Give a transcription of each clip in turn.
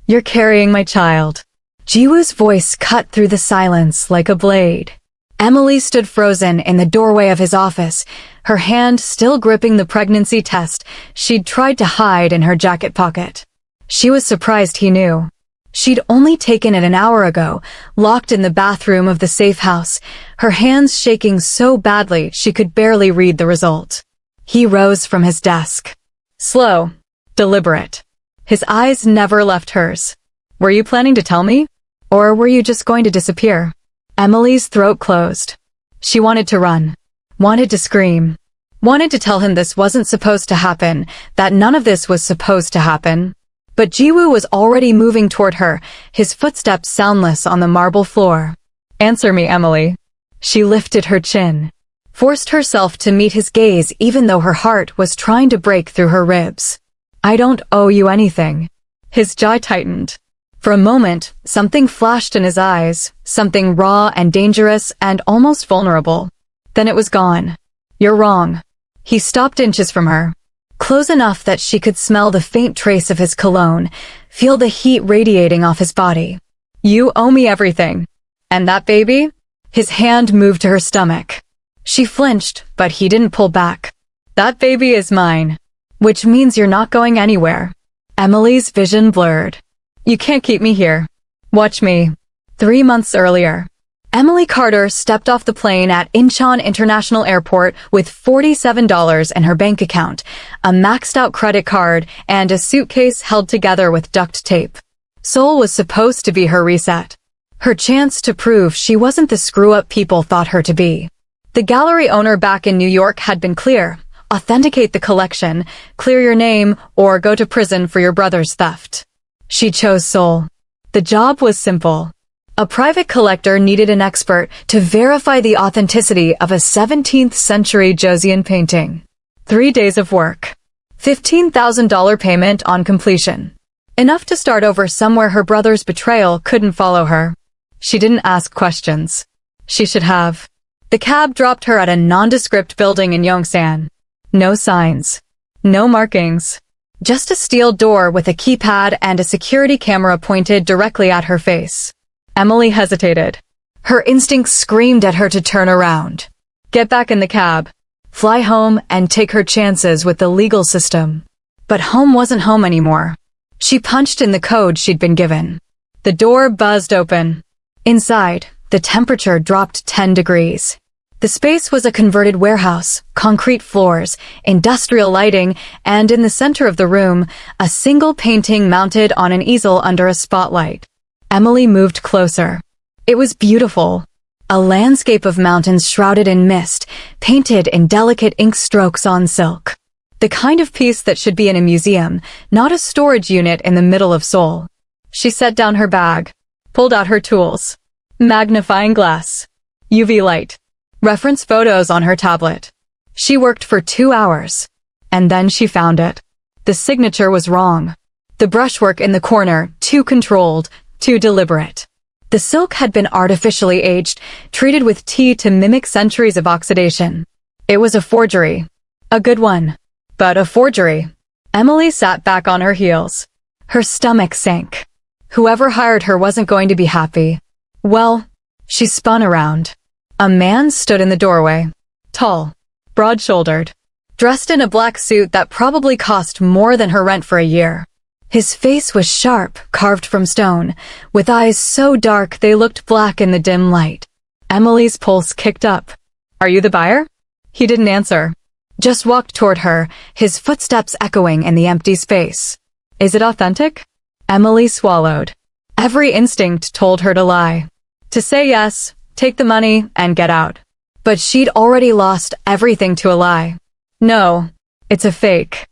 You're carrying my child. Jiwoo's voice cut through the silence like a blade. Emily stood frozen in the doorway of his office, her hand still gripping the pregnancy test she'd tried to hide in her jacket pocket. She was surprised he knew. She'd only taken it an hour ago, locked in the bathroom of the safe house, her hands shaking so badly she could barely read the result. He rose from his desk. Slow, deliberate. His eyes never left hers. Were you planning to tell me? Or were you just going to disappear? Emily's throat closed. She wanted to run. Wanted to scream. Wanted to tell him this wasn't supposed to happen, that none of this was supposed to happen. But Jiwoo was already moving toward her, his footsteps soundless on the marble floor. Answer me, Emily. She lifted her chin. Forced herself to meet his gaze even though her heart was trying to break through her ribs. I don't owe you anything. His jaw tightened. For a moment, something flashed in his eyes, something raw and dangerous and almost vulnerable. Then it was gone. You're wrong. He stopped inches from her. Close enough that she could smell the faint trace of his cologne, feel the heat radiating off his body. You owe me everything. And that baby? His hand moved to her stomach. She flinched, but he didn't pull back. That baby is mine. Which means you're not going anywhere. Emily's vision blurred. You can't keep me here. Watch me. 3 months earlier. Emily Carter stepped off the plane at Incheon International Airport with $47 in her bank account, a maxed-out credit card, and a suitcase held together with duct tape. Seoul was supposed to be her reset. Her chance to prove she wasn't the screw-up people thought her to be. The gallery owner back in New York had been clear. Authenticate the collection, clear your name, or go to prison for your brother's theft. She chose Seoul. The job was simple. A private collector needed an expert to verify the authenticity of a 17th century Joseon painting. 3 days of work. $15,000 payment on completion. Enough to start over somewhere her brother's betrayal couldn't follow her. She didn't ask questions. She should have. The cab dropped her at a nondescript building in Yongsan. No signs. No markings. Just a steel door with a keypad and a security camera pointed directly at her face. Emily hesitated. Her instincts screamed at her to turn around. Get back in the cab. Fly home and take her chances with the legal system. But home wasn't home anymore. She punched in the code she'd been given. The door buzzed open. Inside, the temperature dropped 10 degrees. The space was a converted warehouse, concrete floors, industrial lighting, and in the center of the room, a single painting mounted on an easel under a spotlight. Emily moved closer. It was beautiful. A landscape of mountains shrouded in mist, painted in delicate ink strokes on silk. The kind of piece that should be in a museum, not a storage unit in the middle of Seoul. She set down her bag, pulled out her tools. Magnifying glass. UV light. Reference photos on her tablet. She worked for 2 hours. And then she found it. The signature was wrong. The brushwork in the corner, too controlled, too deliberate. The silk had been artificially aged, treated with tea to mimic centuries of oxidation. It was a forgery. A good one. But a forgery. Emily sat back on her heels. Her stomach sank. Whoever hired her wasn't going to be happy. Well, she spun around. A man stood in the doorway. Tall. Broad-shouldered. Dressed in a black suit that probably cost more than her rent for a year. His face was sharp, carved from stone, with eyes so dark they looked black in the dim light. Emily's pulse kicked up. Are you the buyer? He didn't answer. Just walked toward her, his footsteps echoing in the empty space. Is it authentic? Emily swallowed. Every instinct told her to lie. To say yes, take the money, and get out. But she'd already lost everything to a lie. No, it's a fake.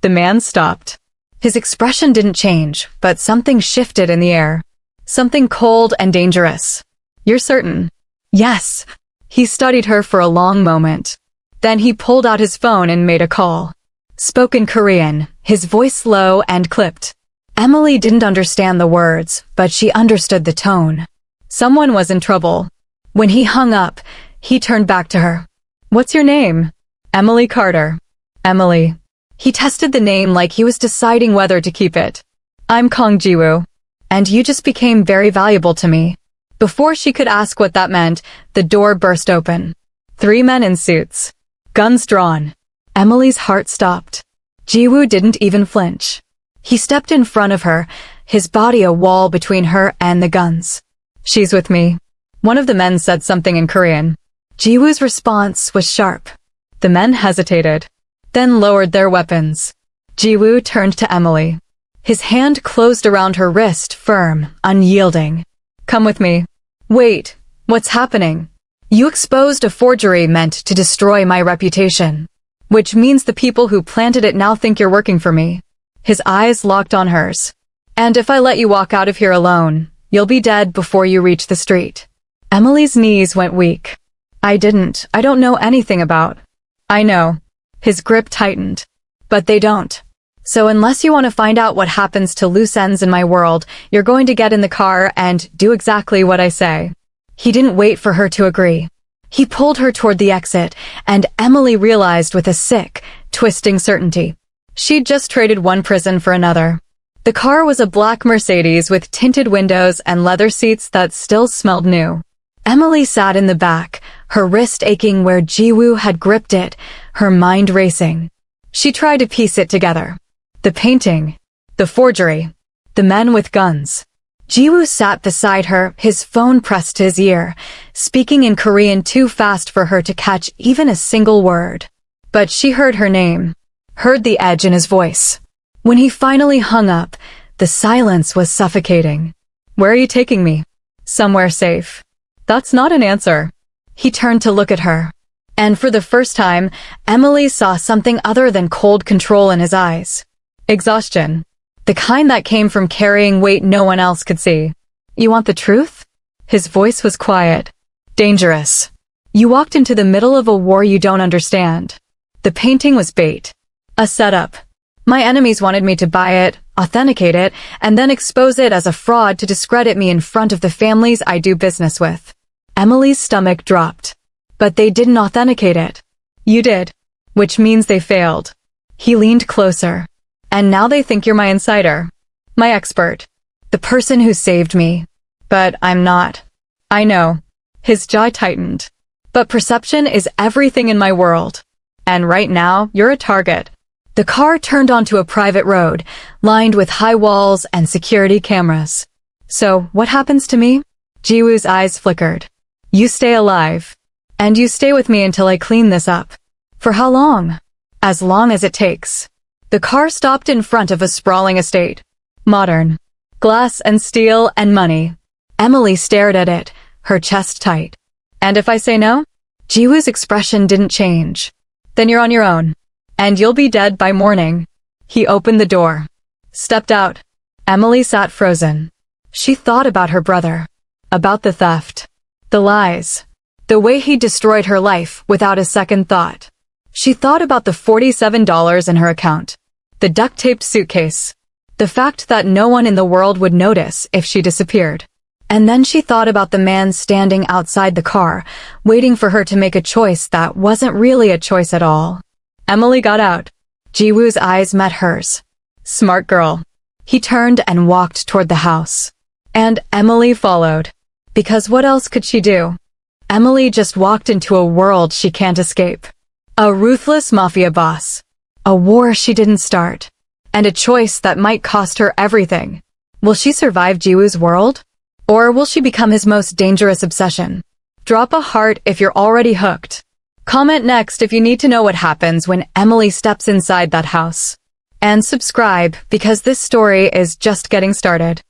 The man stopped. His expression didn't change, but something shifted in the air. Something cold and dangerous. You're certain? Yes. He studied her for a long moment. Then he pulled out his phone and made a call. Spoke in Korean, his voice low and clipped. Emily didn't understand the words, but she understood the tone. Someone was in trouble. When he hung up, he turned back to her. What's your name? Emily Carter. Emily. He tested the name like he was deciding whether to keep it. I'm Kong Jiwoo. and you just became very valuable to me." Before she could ask what that meant, the door burst open. 3 men in suits, guns drawn. Emily's heart stopped. Jiwoo didn't even flinch. He stepped in front of her, his body a wall between her and the guns. "She's with me." One of the men said something in Korean. Jiwoo's response was sharp. The men hesitated, then lowered their weapons. Jiwoo turned to Emily. His hand closed around her wrist, firm, unyielding. "Come with me." "Wait, what's happening?" "You exposed a forgery meant to destroy my reputation. Which means the people who planted it now think you're working for me." His eyes locked on hers. "And if I let you walk out of here alone, you'll be dead before you reach the street." Emily's knees went weak. I don't know anything about." "I know." His grip tightened. "But they don't. So unless you want to find out what happens to loose ends in my world, you're going to get in the car and do exactly what I say." He didn't wait for her to agree. He pulled her toward the exit, and Emily realized with a sick, twisting certainty. She'd just traded one prison for another. The car was a black Mercedes with tinted windows and leather seats that still smelled new. Emily sat in the back, her wrist aching where Jiwoo had gripped it, her mind racing. She tried to piece it together. The painting, the forgery, the men with guns. Jiwoo sat beside her, his phone pressed to his ear, speaking in Korean too fast for her to catch even a single word. But she heard her name, heard the edge in his voice. When he finally hung up, the silence was suffocating. "Where are you taking me?" "Somewhere safe." "That's not an answer." He turned to look at her. And for the first time, Emily saw something other than cold control in his eyes. Exhaustion. The kind that came from carrying weight no one else could see. "You want the truth?" His voice was quiet. "Dangerous. You walked into the middle of a war you don't understand. The painting was bait. A setup. My enemies wanted me to buy it, authenticate it, and then expose it as a fraud to discredit me in front of the families I do business with." Emily's stomach dropped. "But they didn't authenticate it." "You did. Which means they failed." He leaned closer. "And now they think you're my insider. My expert. The person who saved me. But I'm not." "I know." His jaw tightened. "But perception is everything in my world. And right now, you're a target." The car turned onto a private road, lined with high walls and security cameras. "So, what happens to me?" Jiwoo's eyes flickered. "You stay alive. And you stay with me until I clean this up." "For how long?" "As long as it takes." The car stopped in front of a sprawling estate. Modern. Glass and steel and money. Emily stared at it, her chest tight. "And if I say no?" Jiwoo's expression didn't change. "Then you're on your own. And you'll be dead by morning." He opened the door. Stepped out. Emily sat frozen. She thought about her brother. About the theft. The lies. The way he destroyed her life without a second thought. She thought about the $47 in her account. The duct-taped suitcase. The fact that no one in the world would notice if she disappeared. And then she thought about the man standing outside the car, waiting for her to make a choice that wasn't really a choice at all. Emily got out. Jiwoo's eyes met hers. Smart girl. He turned and walked toward the house. And Emily followed. Because what else could she do? Emily just walked into a world she can't escape. A ruthless mafia boss. A war she didn't start. And a choice that might cost her everything. Will she survive Jiwoo's world? Or will she become his most dangerous obsession? Drop a heart if you're already hooked. Comment next if you need to know what happens when Emily steps inside that house. And subscribe because this story is just getting started.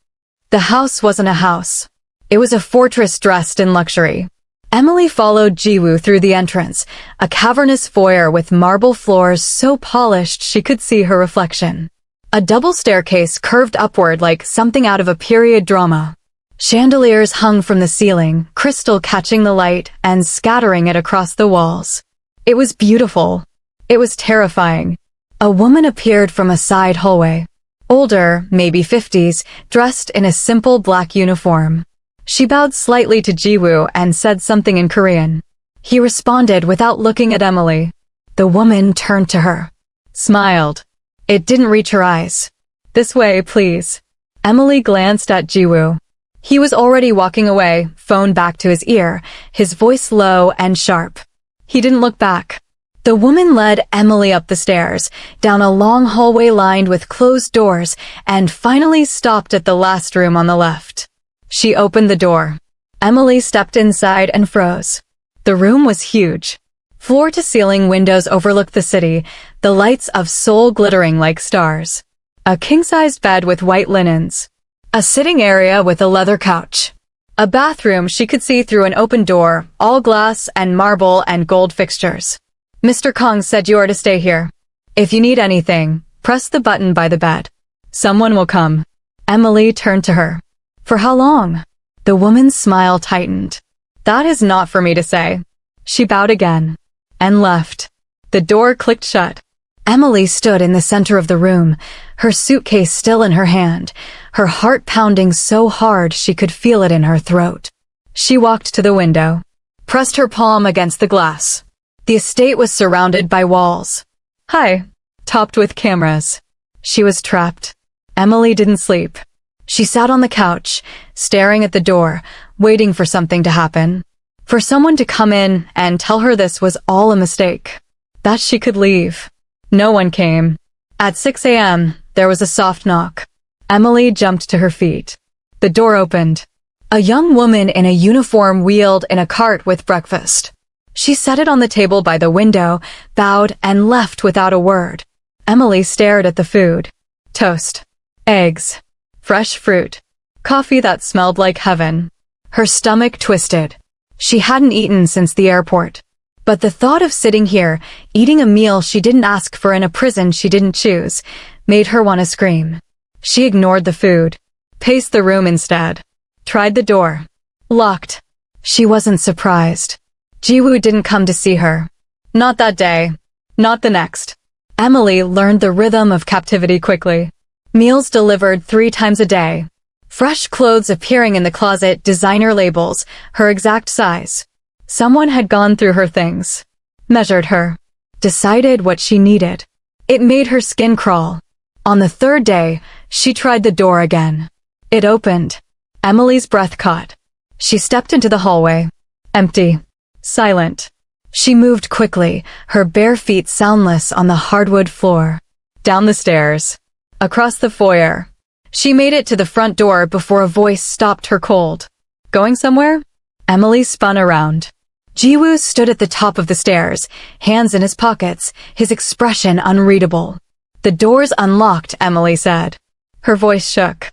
The house wasn't a house. It was a fortress dressed in luxury. Emily followed Jiwoo through the entrance, a cavernous foyer with marble floors so polished she could see her reflection. A double staircase curved upward like something out of a period drama. Chandeliers hung from the ceiling, crystal catching the light and scattering it across the walls. It was beautiful. It was terrifying. A woman appeared from a side hallway. Older, maybe 50s, dressed in a simple black uniform. She bowed slightly to Jiwoo and said something in Korean. He responded without looking at Emily. The woman turned to her. Smiled. It didn't reach her eyes. This way, please. Emily glanced at Jiwoo. He was already walking away, phone back to his ear, his voice low and sharp. He didn't look back. The woman led Emily up the stairs, down a long hallway lined with closed doors, and finally stopped at the last room on the left. She opened the door. Emily stepped inside and froze. The room was huge. Floor-to-ceiling windows overlooked the city, the lights of Seoul glittering like stars. A king-sized bed with white linens. A sitting area with a leather couch. A bathroom she could see through an open door, all glass and marble and gold fixtures. Mr. Kong said you are to stay here. If you need anything, press the button by the bed. Someone will come. Emily turned to her. For how long? The woman's smile tightened. That is not for me to say. She bowed again. And left. The door clicked shut. Emily stood in the center of the room, her suitcase still in her hand, her heart pounding so hard she could feel it in her throat. She walked to the window, pressed her palm against the glass. The estate was surrounded by walls. High, topped with cameras. She was trapped. Emily didn't sleep. She sat on the couch, staring at the door, waiting for something to happen. For someone to come in and tell her this was all a mistake. That she could leave. No one came. At 6 a.m., there was a soft knock. Emily jumped to her feet. The door opened. A young woman in a uniform wheeled in a cart with breakfast. She set it on the table by the window, bowed, and left without a word. Emily stared at the food. Toast. Eggs. Fresh fruit. Coffee that smelled like heaven. Her stomach twisted. She hadn't eaten since the airport. But the thought of sitting here, eating a meal she didn't ask for in a prison she didn't choose, made her want to scream. She ignored the food. Paced the room instead. Tried the door. Locked. She wasn't surprised. Jiwoo didn't come to see her. Not that day. Not the next. Emily learned the rhythm of captivity quickly. Meals delivered 3 times a day. Fresh clothes appearing in the closet, designer labels, her exact size. Someone had gone through her things. Measured her. Decided what she needed. It made her skin crawl. On the 3rd day, she tried the door again. It opened. Emily's breath caught. She stepped into the hallway. Empty. Silent. She moved quickly, her bare feet soundless on the hardwood floor. Down the stairs. Across the foyer. She made it to the front door before a voice stopped her cold. Going somewhere? Emily spun around. Jiwoo stood at the top of the stairs, hands in his pockets, his expression unreadable. The door's unlocked, Emily said. Her voice shook.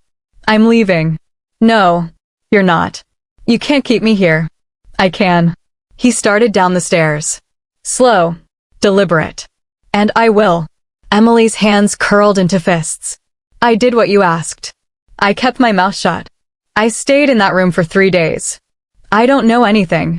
I'm leaving. No, you're not. You can't keep me here. I can. He started down the stairs. Slow. Deliberate. And I will. Emily's hands curled into fists. I did what you asked. I kept my mouth shut. I stayed in that room for 3 days. I don't know anything.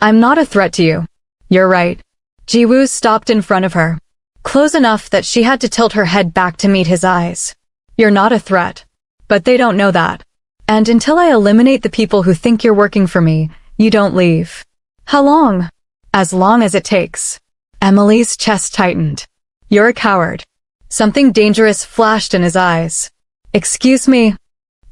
I'm not a threat to you. You're right. Jiwoo stopped in front of her. Close enough that she had to tilt her head back to meet his eyes. You're not a threat. But they don't know that. And until I eliminate the people who think you're working for me, you don't leave. How long? As long as it takes. Emily's chest tightened. You're a coward. Something dangerous flashed in his eyes. Excuse me.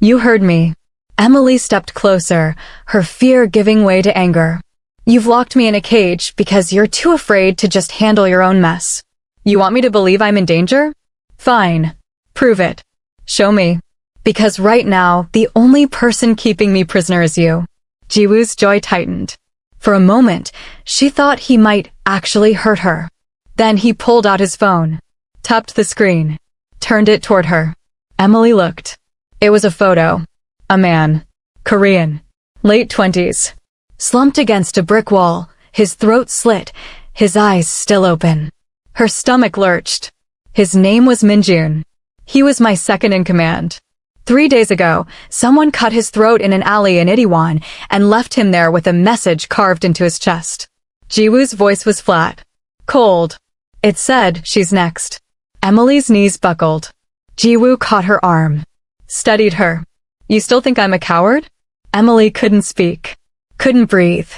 You heard me. Emily stepped closer, her fear giving way to anger. You've locked me in a cage because you're too afraid to just handle your own mess. You want me to believe I'm in danger? Fine. Prove it. Show me. Because right now, the only person keeping me prisoner is you. Jiwoo's joy tightened. For a moment, she thought he might actually hurt her. Then he pulled out his phone. Tapped the screen. Turned it toward her. Emily looked. It was a photo. A man. Korean. Late 20s. Slumped against a brick wall, his throat slit, his eyes still open. Her stomach lurched. His name was Minjun. He was my second in command. 3 days ago, someone cut his throat in an alley in Itaewon and left him there with a message carved into his chest. Jiwoo's voice was flat. Cold. It said, she's next. Emily's knees buckled. Jiwoo caught her arm. Steadied her. You still think I'm a coward? Emily couldn't speak. Couldn't breathe.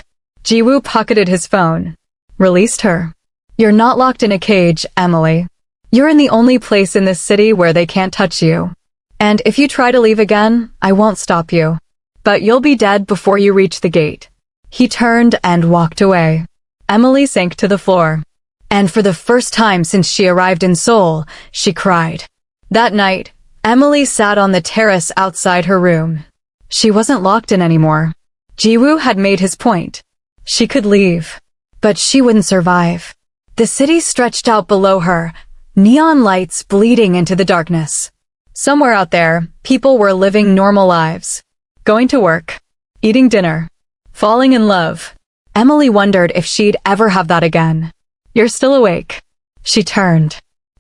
Jiwoo pocketed his phone. Released her. You're not locked in a cage, Emily. You're in the only place in this city where they can't touch you. And if you try to leave again, I won't stop you. But you'll be dead before you reach the gate." He turned and walked away. Emily sank to the floor. And for the first time since she arrived in Seoul, she cried. That night, Emily sat on the terrace outside her room. She wasn't locked in anymore. Jiwoo had made his point. She could leave. But she wouldn't survive. The city stretched out below her, neon lights bleeding into the darkness. Somewhere out there, people were living normal lives. Going to work. Eating dinner. Falling in love. Emily wondered if she'd ever have that again. "You're still awake." She turned.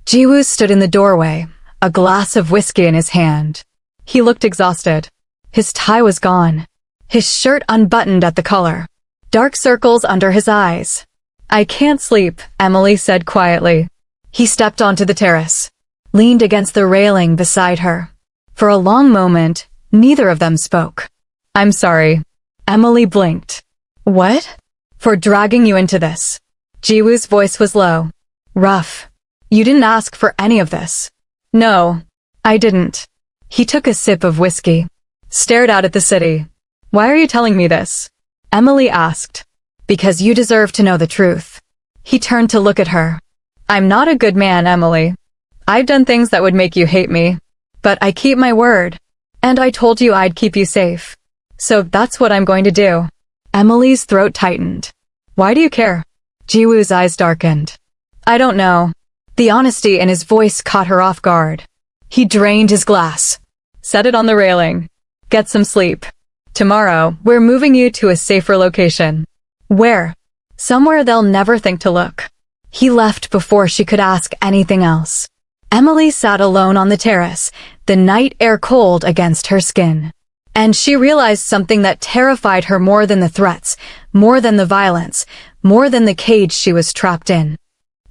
Jiwoo stood in the doorway, a glass of whiskey in his hand. He looked exhausted. His tie was gone. His shirt unbuttoned at the collar. Dark circles under his eyes. "I can't sleep," Emily said quietly. He stepped onto the terrace, leaned against the railing beside her. For a long moment, neither of them spoke. "I'm sorry." Emily blinked. "What?" "For dragging you into this." Jiwoo's voice was low. Rough. "You didn't ask for any of this." "No, I didn't." He took a sip of whiskey. Stared out at the city. "Why are you telling me this?" Emily asked. "Because you deserve to know the truth." He turned to look at her. "I'm not a good man, Emily. I've done things that would make you hate me. But I keep my word. And I told you I'd keep you safe. So that's what I'm going to do." Emily's throat tightened. "Why do you care?" Jiwoo's eyes darkened. "I don't know." The honesty in his voice caught her off guard. He drained his glass. "Set it on the railing. Get some sleep. Tomorrow, we're moving you to a safer location." "Where?" "Somewhere they'll never think to look." He left before she could ask anything else. Emily sat alone on the terrace, the night air cold against her skin. And she realized something that terrified her more than the threats, more than the violence, more than the cage she was trapped in.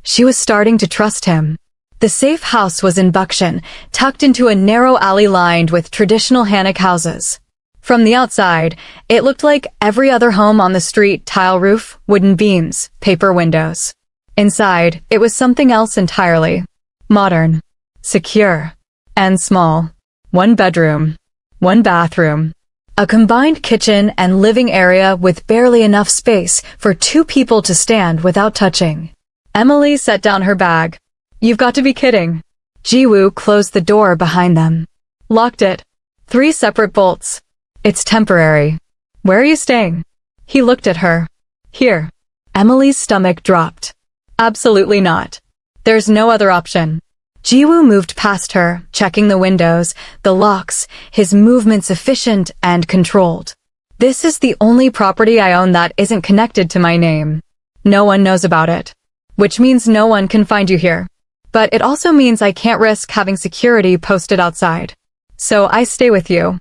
She was starting to trust him. The safe house was in Bukshan, tucked into a narrow alley lined with traditional Hanok houses. From the outside, it looked like every other home on the street: tile roof, wooden beams, paper windows. Inside, it was something else entirely. Modern, secure, and small. One bedroom, one bathroom, a combined kitchen and living area with barely enough space for two people to stand without touching. Emily set down her bag. "You've got to be kidding." Jiwoo closed the door behind them. Locked it. 3 separate bolts. "It's temporary." "Where are you staying?" He looked at her. "Here." Emily's stomach dropped. "Absolutely not. There's no other option." Jiwoo moved past her, checking the windows, the locks, his movements efficient and controlled. "This is the only property I own that isn't connected to my name. No one knows about it. Which means no one can find you here. But it also means I can't risk having security posted outside. So I stay with you.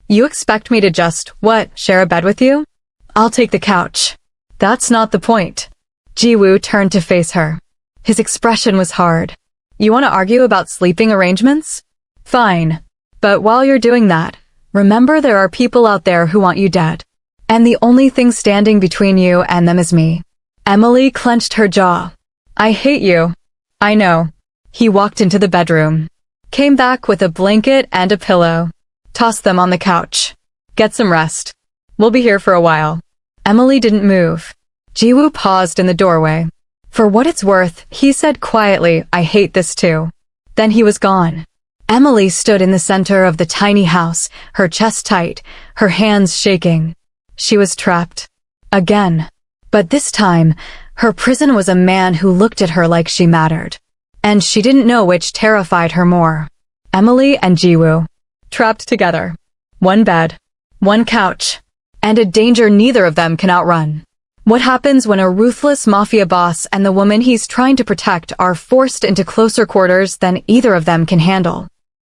You expect me to just, share a bed with you? I'll take the couch." "That's not the point." Jiwoo turned to face her. His expression was hard. "You want to argue about sleeping arrangements? Fine. But while you're doing that, remember there are people out there who want you dead. And the only thing standing between you and them is me." Emily clenched her jaw. "I hate you." "I know." He walked into the bedroom. Came back with a blanket and a pillow. Tossed them on the couch. "Get some rest. We'll be here for a while." Emily didn't move. Jiwoo paused in the doorway. "For what it's worth," he said quietly, "I hate this too." Then he was gone. Emily stood in the center of the tiny house, her chest tight, her hands shaking. She was trapped. Again. But this time, her prison was a man who looked at her like she mattered. And she didn't know which terrified her more. Emily and Jiwoo. Trapped together. One bed. One couch. And a danger neither of them can outrun. What happens when a ruthless mafia boss and the woman he's trying to protect are forced into closer quarters than either of them can handle?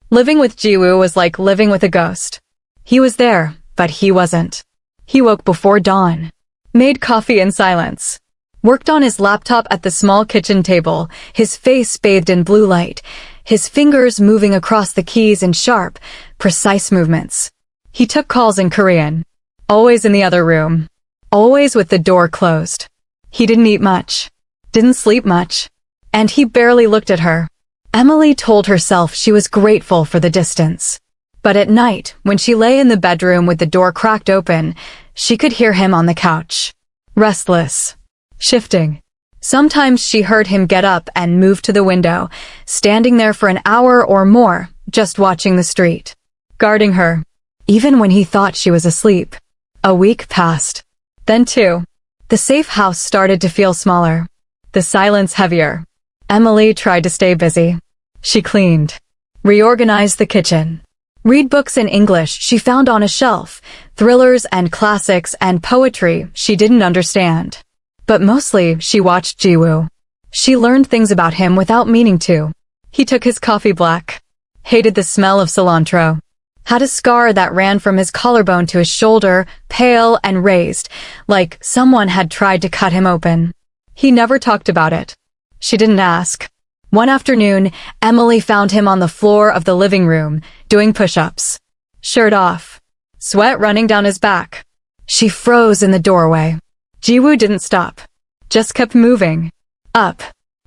Living with Jiwoo was like living with a ghost. He was there, but he wasn't. He woke before dawn. Made coffee in silence. Worked on his laptop at the small kitchen table, his face bathed in blue light, his fingers moving across the keys in sharp, precise movements. He took calls in Korean. Always in the other room. Always with the door closed. He didn't eat much. Didn't sleep much. And he barely looked at her. Emily told herself she was grateful for the distance. But at night, when she lay in the bedroom with the door cracked open, she could hear him on the couch. Restless. Shifting. Sometimes she heard him get up and move to the window, standing there for an hour or more, just watching the street. Guarding her. Even when he thought she was asleep. A week passed. Then 2. The safe house started to feel smaller. The silence heavier. Emily tried to stay busy. She cleaned. Reorganized the kitchen. Read books in English she found on a shelf, thrillers and classics and poetry she didn't understand. But mostly, she watched Jiwoo. She learned things about him without meaning to. He took his coffee black. Hated the smell of cilantro. Had a scar that ran from his collarbone to his shoulder, pale and raised, like someone had tried to cut him open. He never talked about it. She didn't ask. One afternoon, Emily found him on the floor of the living room, doing push-ups. Shirt off. Sweat running down his back. She froze in the doorway. Jiwoo didn't stop. Just kept moving. Up.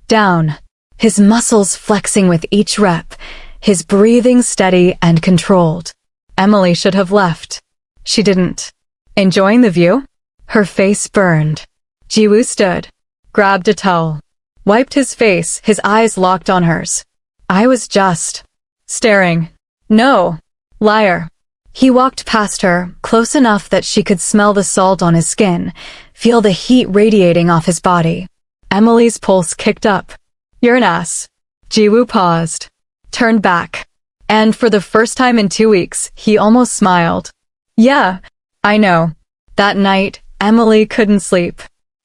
Down. His muscles flexing with each rep. His breathing steady and controlled. Emily should have left. She didn't. Enjoying the view? Her face burned. Jiwoo stood. Grabbed a towel. Wiped his face, his eyes locked on hers. I was just staring. No. Liar. He walked past her, close enough that she could smell the salt on his skin, feel the heat radiating off his body. Emily's pulse kicked up. You're an ass. Jiwoo paused. Turned back. And for the first time in 2 weeks, he almost smiled. Yeah, I know. That night, Emily couldn't sleep.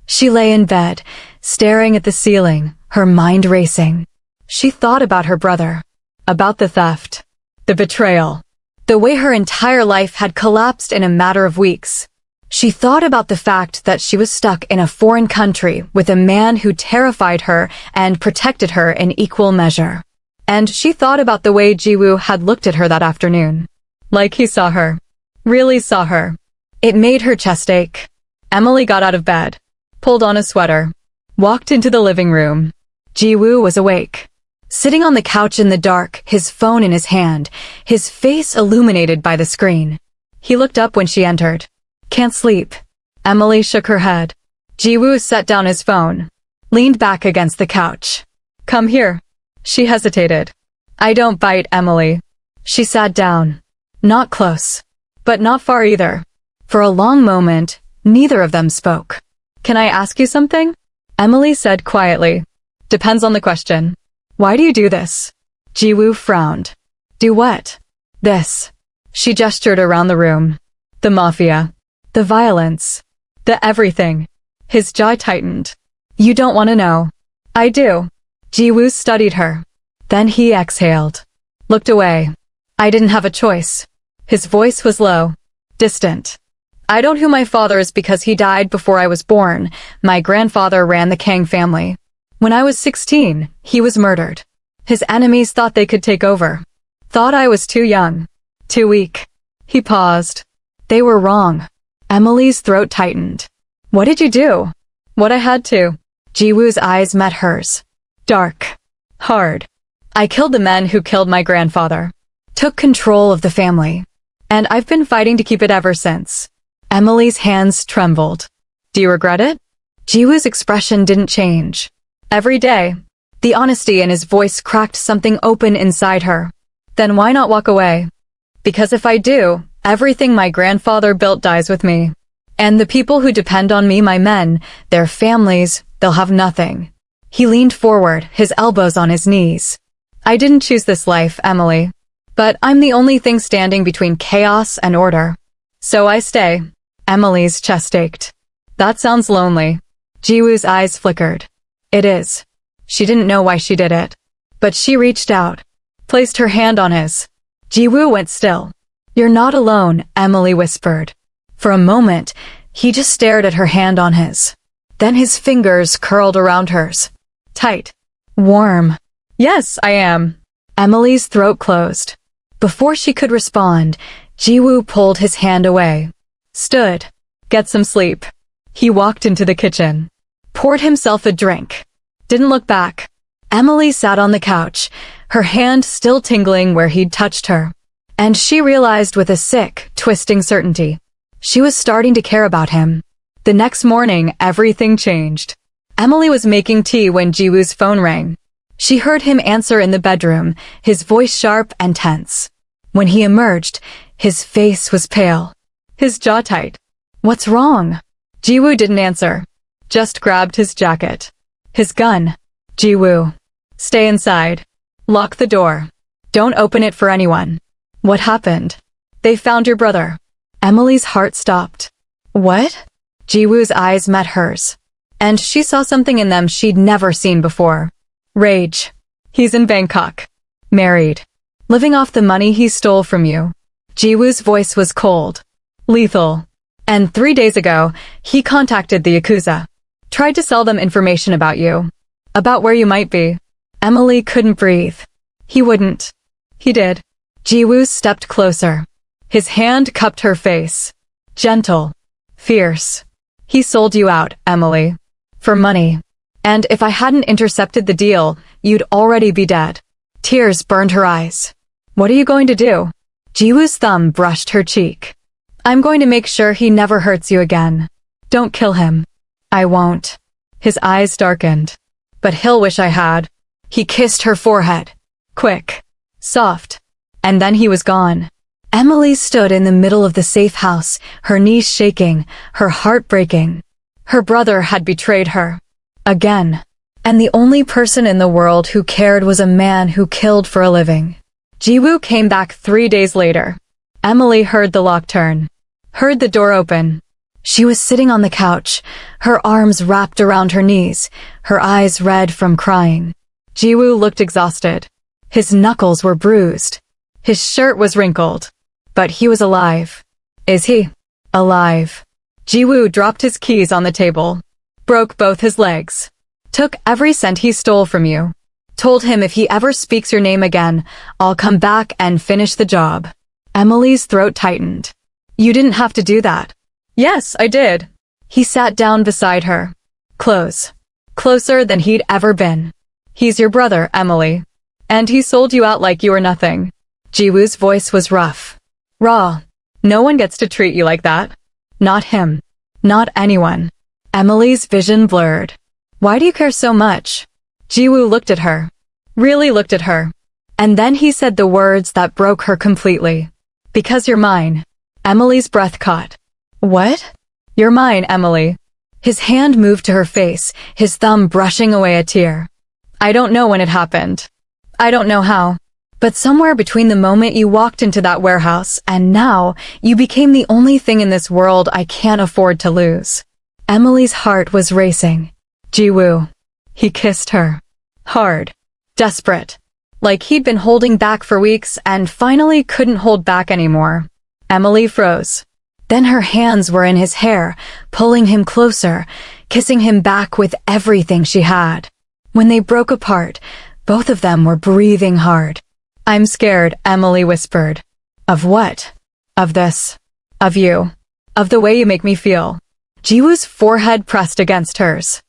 She lay in bed, staring at the ceiling, her mind racing. She thought about her brother. About the theft. The betrayal. The way her entire life had collapsed in a matter of weeks. She thought about the fact that she was stuck in a foreign country with a man who terrified her and protected her in equal measure. And she thought about the way Jiwoo had looked at her that afternoon. Like he saw her. Really saw her. It made her chest ache. Emily got out of bed. Pulled on a sweater. Walked into the living room. Jiwoo was awake. Sitting on the couch in the dark, his phone in his hand, his face illuminated by the screen. He looked up when she entered. Can't sleep. Emily shook her head. Jiwoo set down his phone. Leaned back against the couch. Come here. She hesitated. I don't bite, Emily. She sat down. Not close. But not far either. For a long moment, neither of them spoke. Can I ask you something? Emily said quietly. Depends on the question. Why do you do this? Jiwoo frowned. Do what? This. She gestured around the room. The Mafia. The violence. The everything. His jaw tightened. You don't want to know. I do. Jiwoo studied her. Then he exhaled. Looked away. I didn't have a choice. His voice was low. Distant. I don't know who my father is because he died before I was born. My grandfather ran the Kang family. When I was 16, he was murdered. His enemies thought they could take over. Thought I was too young. Too weak. He paused. They were wrong. Emily's throat tightened. What did you do? What I had to. Jiwoo's eyes met hers. Dark. Hard. I killed the men who killed my grandfather. Took control of the family. And I've been fighting to keep it ever since. Emily's hands trembled. Do you regret it? Jiwoo's expression didn't change. Every day. The honesty in his voice cracked something open inside her. Then why not walk away? Because if I do, everything my grandfather built dies with me. And the people who depend on me, my men, their families, they'll have nothing. He leaned forward, his elbows on his knees. I didn't choose this life, Emily. But I'm the only thing standing between chaos and order. So I stay. Emily's chest ached. That sounds lonely. Jiwoo's eyes flickered. It is. She didn't know why she did it. But she reached out. Placed her hand on his. Jiwoo went still. You're not alone, Emily whispered. For a moment, he just stared at her hand on his. Then his fingers curled around hers. Tight. Warm. Yes, I am. Emily's throat closed. Before she could respond, Jiwoo pulled his hand away. Stood. Get some sleep. He walked into the kitchen. Poured himself a drink. Didn't look back. Emily sat on the couch, her hand still tingling where he'd touched her. And she realized with a sick, twisting certainty. She was starting to care about him. The next morning, everything changed. Emily was making tea when Jiwoo's phone rang. She heard him answer in the bedroom, his voice sharp and tense. When he emerged, his face was pale, his jaw tight. "What's wrong?" Jiwoo didn't answer, just grabbed his jacket. His gun. "Jiwoo, stay inside. Lock the door. Don't open it for anyone." "What happened?" "They found your brother." Emily's heart stopped. "What?" Jiwoo's eyes met hers, and she saw something in them she'd never seen before. Rage. "He's in Bangkok. Married. Living off the money he stole from you." Jiwoo's voice was cold. "Lethal. And 3 days ago, he contacted the Yakuza. Tried to sell them information about you. About where you might be." Emily couldn't breathe. "He wouldn't." "He did." Jiwoo stepped closer. His hand cupped her face. Gentle. Fierce. "He sold you out, Emily. For money. And if I hadn't intercepted the deal, you'd already be dead." Tears burned her eyes. "What are you going to do?" Jiwoo's thumb brushed her cheek. "I'm going to make sure he never hurts you again. Don't kill him." "I won't." His eyes darkened. "But he'll wish I had." He kissed her forehead. Quick. Soft. And then he was gone. Emily stood in the middle of the safe house, her knees shaking, her heart breaking. Her brother had betrayed her. Again. And the only person in the world who cared was a man who killed for a living. Jiwoo came back 3 days later. Emily heard the lock turn. Heard the door open. She was sitting on the couch, her arms wrapped around her knees, her eyes red from crying. Jiwoo looked exhausted. His knuckles were bruised. His shirt was wrinkled. But he was alive. Is he? Alive. Jiwoo dropped his keys on the table. Broke both his legs. Took every cent he stole from you. Told him if he ever speaks your name again, I'll come back and finish the job. Emily's throat tightened. You didn't have to do that. Yes, I did. He sat down beside her. Close. Closer than he'd ever been. He's your brother, Emily. And he sold you out like you were nothing. Jiwoo's voice was rough. Raw. No one gets to treat you like that. Not him. Not anyone. Emily's vision blurred. Why do you care so much? Jiwoo looked at her. Really looked at her. And then he said the words that broke her completely. Because you're mine. Emily's breath caught. What? You're mine, Emily. His hand moved to her face, his thumb brushing away a tear. I don't know when it happened. I don't know how. But somewhere between the moment you walked into that warehouse and now, you became the only thing in this world I can't afford to lose. Emily's heart was racing. Jiwoo. He kissed her. Hard. Desperate. Like he'd been holding back for weeks and finally couldn't hold back anymore. Emily froze. Then her hands were in his hair, pulling him closer, kissing him back with everything she had. When they broke apart, both of them were breathing hard. I'm scared, Emily whispered. Of what? Of this. Of you. Of the way you make me feel. Jiwoo's forehead pressed against hers.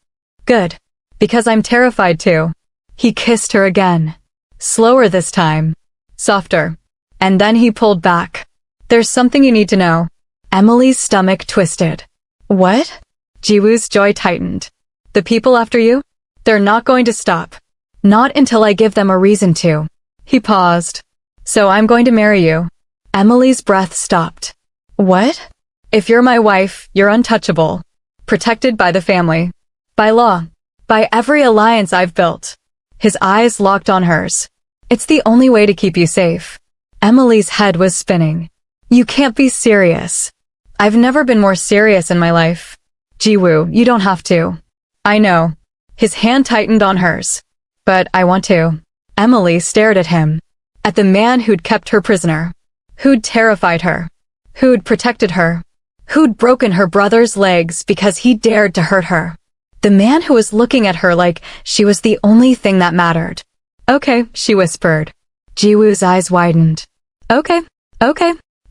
Good. Because I'm terrified too. He kissed her again. Slower this time. Softer. And then he pulled back. There's something you need to know. Emily's stomach twisted. What? Jiwoo's jaw tightened. The people after you? They're not going to stop. Not until I give them a reason to. He paused. So I'm going to marry you. Emily's breath stopped. What? If you're my wife, you're untouchable. Protected by the family. By law. By every alliance I've built. His eyes locked on hers. It's the only way to keep you safe. Emily's head was spinning. You can't be serious. I've never been more serious in my life. Jiwoo, you don't have to. I know. His hand tightened on hers. But I want to. Emily stared at him. At the man who'd kept her prisoner. Who'd terrified her. Who'd protected her. Who'd broken her brother's legs because he dared to hurt her. The man who was looking at her like she was the only thing that mattered. Okay, she whispered. Jiwoo's eyes widened. Okay.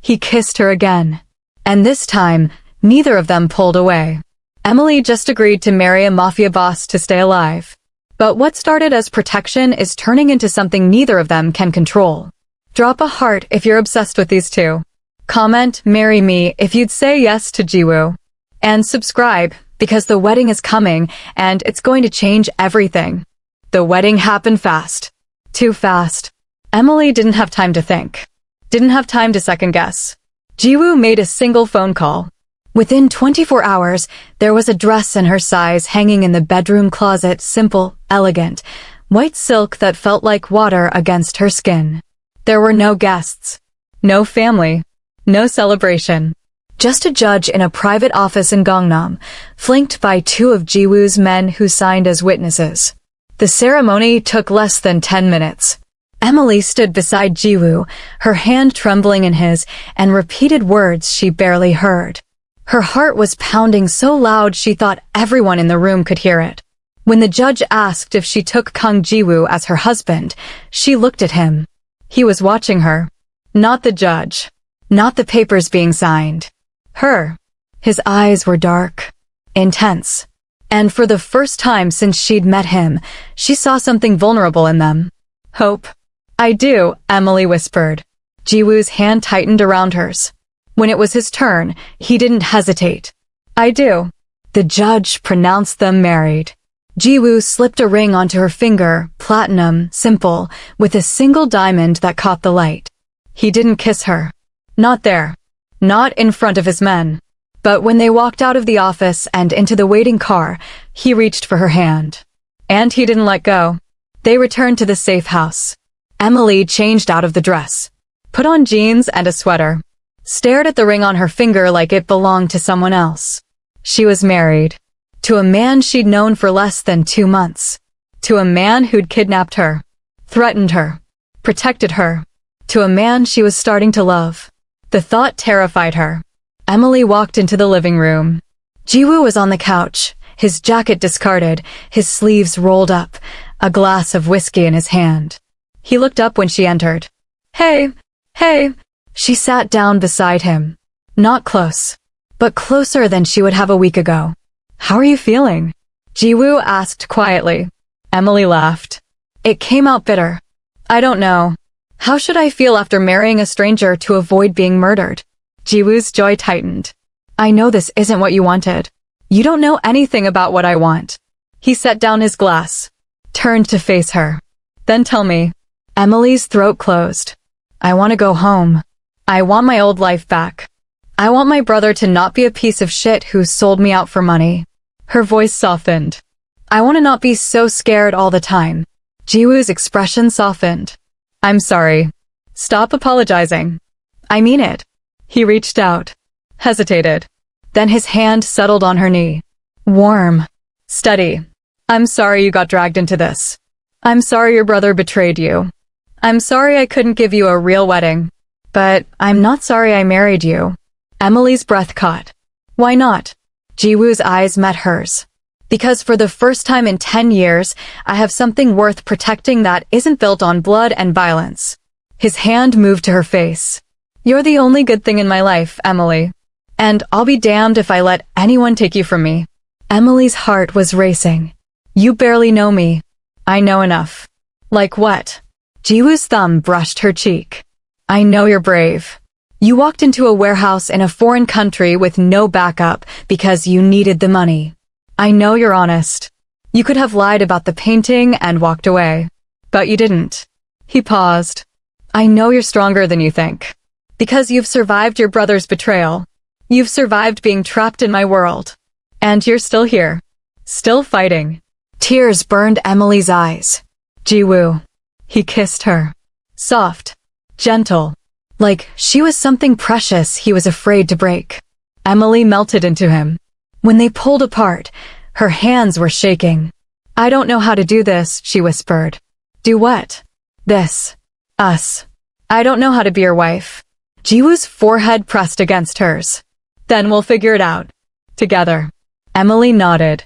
He kissed her again. And this time, neither of them pulled away. Emily just agreed to marry a mafia boss to stay alive. But what started as protection is turning into something neither of them can control. Drop a heart if you're obsessed with these two. Comment, marry me if you'd say yes to Jiwoo. And subscribe, because the wedding is coming and it's going to change everything. The wedding happened fast. Too fast. Emily didn't have time to think. Didn't have time to second guess. Jiwoo made a single phone call. Within 24 hours, there was a dress in her size hanging in the bedroom closet, simple, elegant, white silk that felt like water against her skin. There were no guests, no family, no celebration. Just a judge in a private office in Gangnam, flanked by two of Jiwoo's men who signed as witnesses. The ceremony took less than 10 minutes. Emily stood beside Jiwoo, her hand trembling in his, and repeated words she barely heard. Her heart was pounding so loud she thought everyone in the room could hear it. When the judge asked if she took Kang Jiwoo as her husband, she looked at him. He was watching her. Not the judge. Not the papers being signed. Her. His eyes were dark, intense. And for the first time since she'd met him, she saw something vulnerable in them. Hope. I do, Emily whispered. Jiwoo's hand tightened around hers. When it was his turn, he didn't hesitate. I do. The judge pronounced them married. Jiwoo slipped a ring onto her finger, platinum, simple, with a single diamond that caught the light. He didn't kiss her. Not there. Not in front of his men. But when they walked out of the office and into the waiting car, he reached for her hand. And he didn't let go. They returned to the safe house. Emily changed out of the dress. Put on jeans and a sweater. Stared at the ring on her finger like it belonged to someone else. She was married. To a man she'd known for less than 2 months. To a man who'd kidnapped her. Threatened her. Protected her. To a man she was starting to love. The thought terrified her. Emily walked into the living room. Jiwoo was on the couch, his jacket discarded, his sleeves rolled up, a glass of whiskey in his hand. He looked up when she entered. Hey. She sat down beside him. Not close, but closer than she would have a week ago. How are you feeling? Jiwoo asked quietly. Emily laughed. It came out bitter. I don't know. How should I feel after marrying a stranger to avoid being murdered? Jiwoo's joy tightened. I know this isn't what you wanted. You don't know anything about what I want. He set down his glass. Turned to face her. Then tell me. Emily's throat closed. I want to go home. I want my old life back. I want my brother to not be a piece of shit who sold me out for money. Her voice softened. I want to not be so scared all the time. Jiwoo's expression softened. I'm sorry. Stop apologizing. I mean it. He reached out. Hesitated. Then his hand settled on her knee. Warm. Steady. I'm sorry you got dragged into this. I'm sorry your brother betrayed you. I'm sorry I couldn't give you a real wedding. But I'm not sorry I married you. Emily's breath caught. Why not? Jiwoo's eyes met hers. Because for the first time in 10 years, I have something worth protecting that isn't built on blood and violence. His hand moved to her face. You're the only good thing in my life, Emily. And I'll be damned if I let anyone take you from me. Emily's heart was racing. You barely know me. I know enough. Like what? Jiwoo's thumb brushed her cheek. I know you're brave. You walked into a warehouse in a foreign country with no backup because you needed the money. I know you're honest. You could have lied about the painting and walked away. But you didn't. He paused. I know you're stronger than you think. Because you've survived your brother's betrayal. You've survived being trapped in my world. And you're still here. Still fighting. Tears burned Emily's eyes. Jiwoo. He kissed her. Soft. Gentle. Like she was something precious he was afraid to break. Emily melted into him. When they pulled apart, her hands were shaking. I don't know how to do this, she whispered. Do what? This. Us. I don't know how to be your wife. Jiwoo's forehead pressed against hers. Then we'll figure it out. Together. Emily nodded.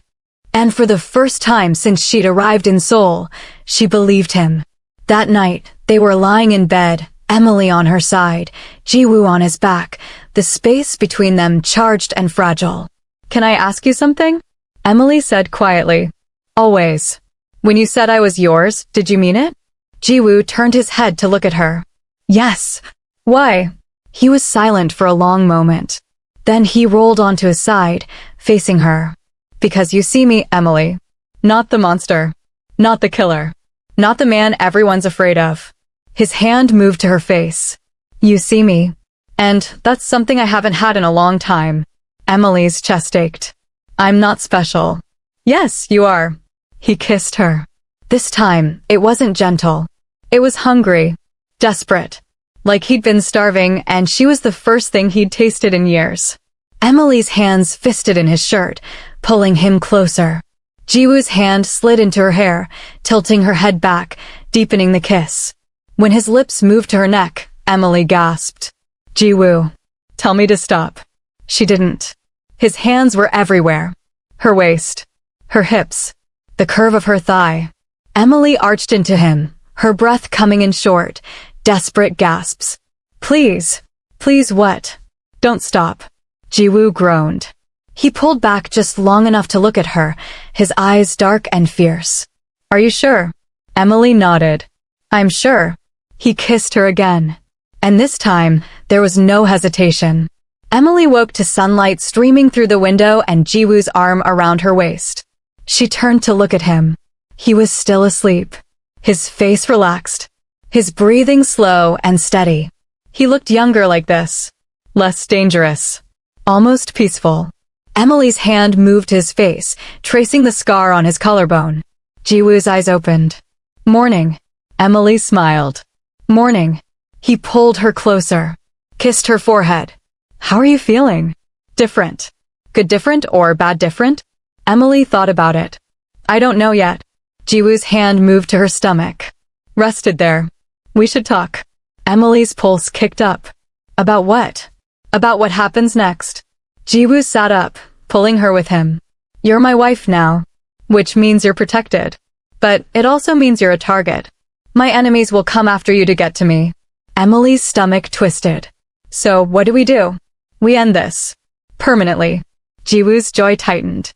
And for the first time since she'd arrived in Seoul, she believed him. That night, they were lying in bed, Emily on her side, Jiwoo on his back, the space between them charged and fragile. Can I ask you something? Emily said quietly. Always. When you said I was yours, did you mean it? Jiwoo turned his head to look at her. Yes. Why? He was silent for a long moment. Then he rolled onto his side, facing her. Because you see me, Emily. Not the monster. Not the killer. Not the man everyone's afraid of. His hand moved to her face. You see me. And that's something I haven't had in a long time. Emily's chest ached. I'm not special. Yes, you are. He kissed her. This time, it wasn't gentle. It was hungry. Desperate. Like he'd been starving and she was the first thing he'd tasted in years. Emily's hands fisted in his shirt, pulling him closer. Jiwoo's hand slid into her hair, tilting her head back, deepening the kiss. When his lips moved to her neck, Emily gasped. Jiwoo, tell me to stop. She didn't. His hands were everywhere. Her waist. Her hips. The curve of her thigh. Emily arched into him, her breath coming in short, desperate gasps. Please. Please what? Don't stop. Jiwoo groaned. He pulled back just long enough to look at her, his eyes dark and fierce. Are you sure? Emily nodded. I'm sure. He kissed her again. And this time, there was no hesitation. Emily woke to sunlight streaming through the window and Jiwoo's arm around her waist. She turned to look at him. He was still asleep. His face relaxed. His breathing slow and steady. He looked younger like this. Less dangerous. Almost peaceful. Emily's hand moved to his face, tracing the scar on his collarbone. Jiwoo's eyes opened. Morning. Emily smiled. Morning. He pulled her closer. Kissed her forehead. How are you feeling? Different. Good different or bad different? Emily thought about it. I don't know yet. Jiwoo's hand moved to her stomach. Rested there. We should talk. Emily's pulse kicked up. About what? About what happens next. Jiwoo sat up, pulling her with him. You're my wife now. Which means you're protected. But it also means you're a target. My enemies will come after you to get to me. Emily's stomach twisted. So what do? We end this. Permanently. Jiwoo's jaw tightened.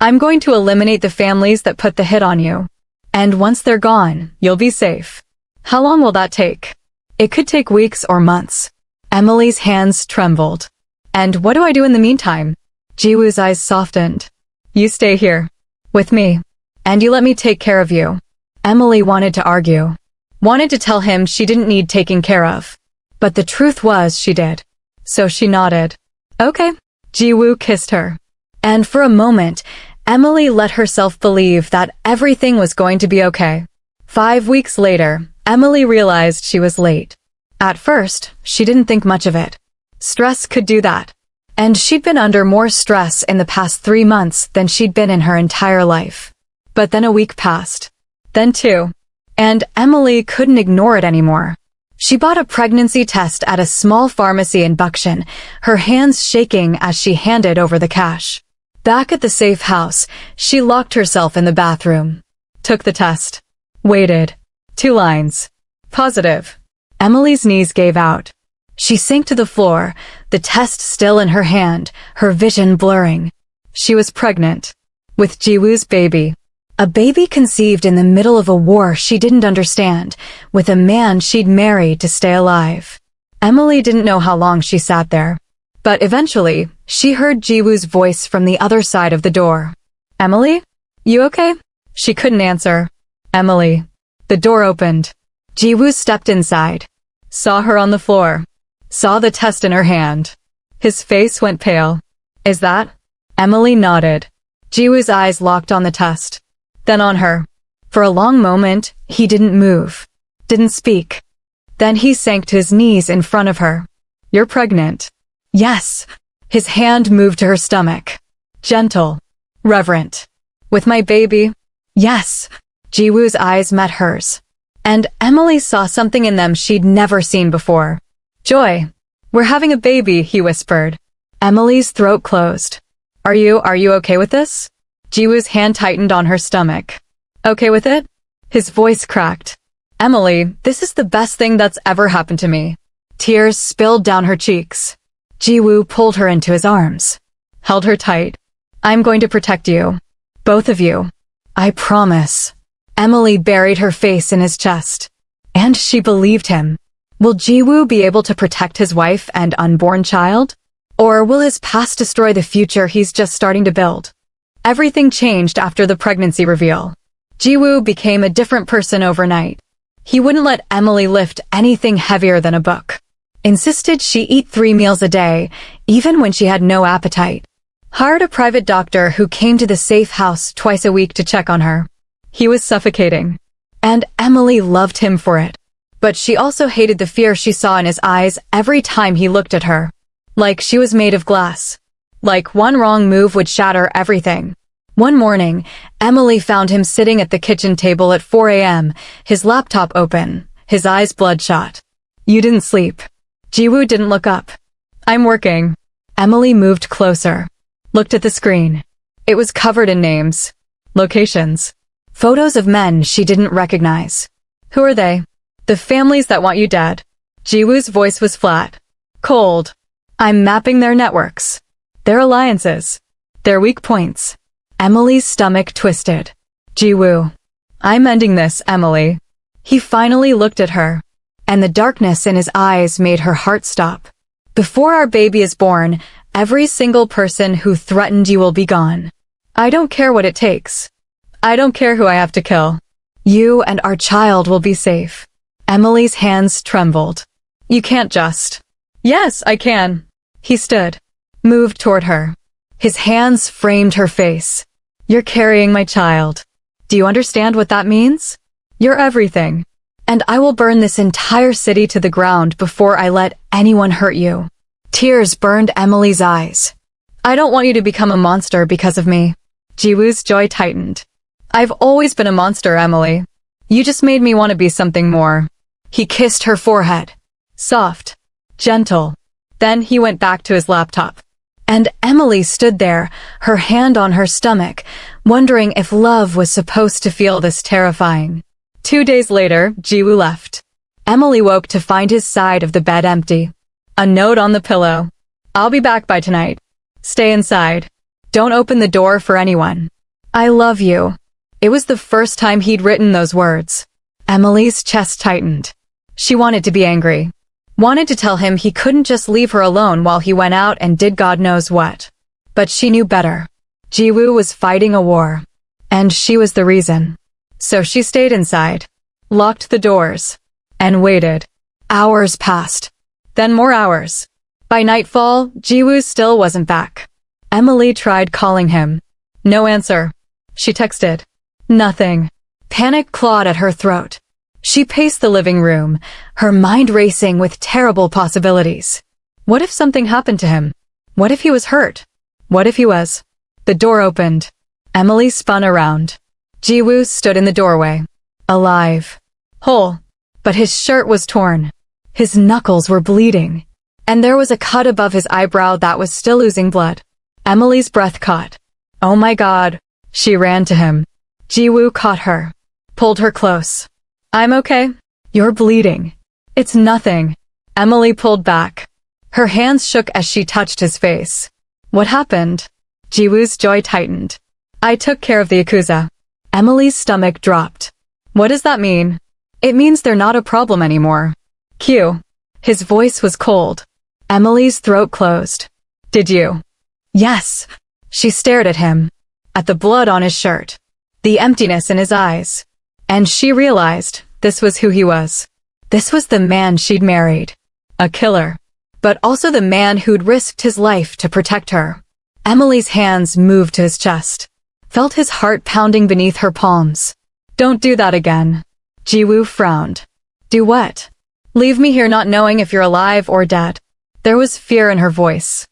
I'm going to eliminate the families that put the hit on you. And once they're gone, you'll be safe. How long will that take? It could take weeks or months. Emily's hands trembled. And what do I do in the meantime? Jiwoo's eyes softened. You stay here. With me. And you let me take care of you. Emily wanted to argue. Wanted to tell him she didn't need taking care of. But the truth was she did. So she nodded. Okay. Jiwoo kissed her. And for a moment, Emily let herself believe that everything was going to be okay. 5 weeks later, Emily realized she was late. At first, she didn't think much of it. Stress could do that. And she'd been under more stress in the past 3 months than she'd been in her entire life. But then a week passed. Then 2. And Emily couldn't ignore it anymore. She bought a pregnancy test at a small pharmacy in Buckshin, her hands shaking as she handed over the cash. Back at the safe house, she locked herself in the bathroom. Took the test. Waited. 2 lines. Positive. Emily's knees gave out. She sank to the floor, the test still in her hand, her vision blurring. She was pregnant. With Jiwoo's baby. A baby conceived in the middle of a war she didn't understand, with a man she'd married to stay alive. Emily didn't know how long she sat there. But eventually, she heard Jiwoo's voice from the other side of the door. Emily? You okay? She couldn't answer. Emily. The door opened. Jiwoo stepped inside. Saw her on the floor. Saw the test in her hand. His face went pale. Is that? Emily nodded. Jiwoo's eyes locked on the test. Then on her. For a long moment, he didn't move. Didn't speak. Then he sank to his knees in front of her. You're pregnant. Yes. His hand moved to her stomach. Gentle. Reverent. With my baby? Yes. Jiwoo's eyes met hers. And Emily saw something in them she'd never seen before. Joy. We're having a baby, he whispered. Emily's throat closed. Are you okay with this? Jiwoo's hand tightened on her stomach. Okay with it? His voice cracked. Emily, this is the best thing that's ever happened to me. Tears spilled down her cheeks. Jiwoo pulled her into his arms. Held her tight. I'm going to protect you. Both of you. I promise. Emily buried her face in his chest. And she believed him. Will Jiwoo be able to protect his wife and unborn child? Or will his past destroy the future he's just starting to build? Everything changed after the pregnancy reveal. Jiwoo became a different person overnight. He wouldn't let Emily lift anything heavier than a book. Insisted she eat 3 meals a day, even when she had no appetite. Hired a private doctor who came to the safe house twice a week to check on her. He was suffocating. And Emily loved him for it. But she also hated the fear she saw in his eyes every time he looked at her. Like she was made of glass. Like one wrong move would shatter everything. One morning, Emily found him sitting at the kitchen table at 4 a.m., his laptop open, his eyes bloodshot. You didn't sleep. Jiwoo didn't look up. I'm working. Emily moved closer. Looked at the screen. It was covered in names. Locations. Photos of men she didn't recognize. Who are they? The families that want you dead. Jiwoo's voice was flat. Cold. I'm mapping their networks. Their alliances. Their weak points. Emily's stomach twisted. Jiwoo. I'm ending this, Emily. He finally looked at her. And the darkness in his eyes made her heart stop. Before our baby is born, every single person who threatened you will be gone. I don't care what it takes. I don't care who I have to kill. You and our child will be safe. Emily's hands trembled. You can't just. Yes, I can. He stood. Moved toward her. His hands framed her face. You're carrying my child. Do you understand what that means? You're everything. And I will burn this entire city to the ground before I let anyone hurt you. Tears burned Emily's eyes. I don't want you to become a monster because of me. Jiwoo's jaw tightened. I've always been a monster, Emily. You just made me want to be something more. He kissed her forehead. Soft. Gentle. Then he went back to his laptop. And Emily stood there, her hand on her stomach, wondering if love was supposed to feel this terrifying. 2 days later, Jiwoo left. Emily woke to find his side of the bed empty. A note on the pillow. I'll be back by tonight. Stay inside. Don't open the door for anyone. I love you. It was the first time he'd written those words. Emily's chest tightened. She wanted to be angry. Wanted to tell him he couldn't just leave her alone while he went out and did God knows what. But she knew better. Jiwoo was fighting a war. And she was the reason. So she stayed inside, locked the doors, and waited. Hours passed. Then more hours. By nightfall, Jiwoo still wasn't back. Emily tried calling him. No answer. She texted. Nothing. Panic clawed at her throat. She paced the living room, her mind racing with terrible possibilities. What if something happened to him? What if he was hurt? What if he was? The door opened. Emily spun around. Jiwoo stood in the doorway. Alive. Whole. But his shirt was torn. His knuckles were bleeding. And there was a cut above his eyebrow that was still oozing blood. Emily's breath caught. Oh my God. She ran to him. Jiwoo caught her. Pulled her close. I'm okay. You're bleeding. It's nothing. Emily pulled back. Her hands shook as she touched his face. What happened? Jiwoo's jaw tightened. I took care of the Yakuza. Emily's stomach dropped. What does that mean? It means they're not a problem anymore. Q. His voice was cold. Emily's throat closed. Did you? Yes. She stared at him. At the blood on his shirt. The emptiness in his eyes. And she realized this was who he was. This was the man she'd married. A killer. But also the man who'd risked his life to protect her. Emily's hands moved to his chest. Felt his heart pounding beneath her palms. Don't do that again. Jiwoo frowned. Do what? Leave me here not knowing if you're alive or dead. There was fear in her voice.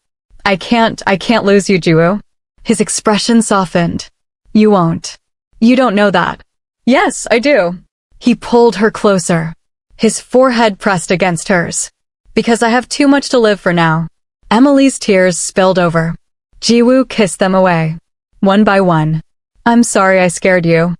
I can't lose you, Jiwoo. His expression softened. You won't. You don't know that. Yes, I do. He pulled her closer. His forehead pressed against hers. Because I have too much to live for now. Emily's tears spilled over. Jiwoo kissed them away. One by one. I'm sorry I scared you.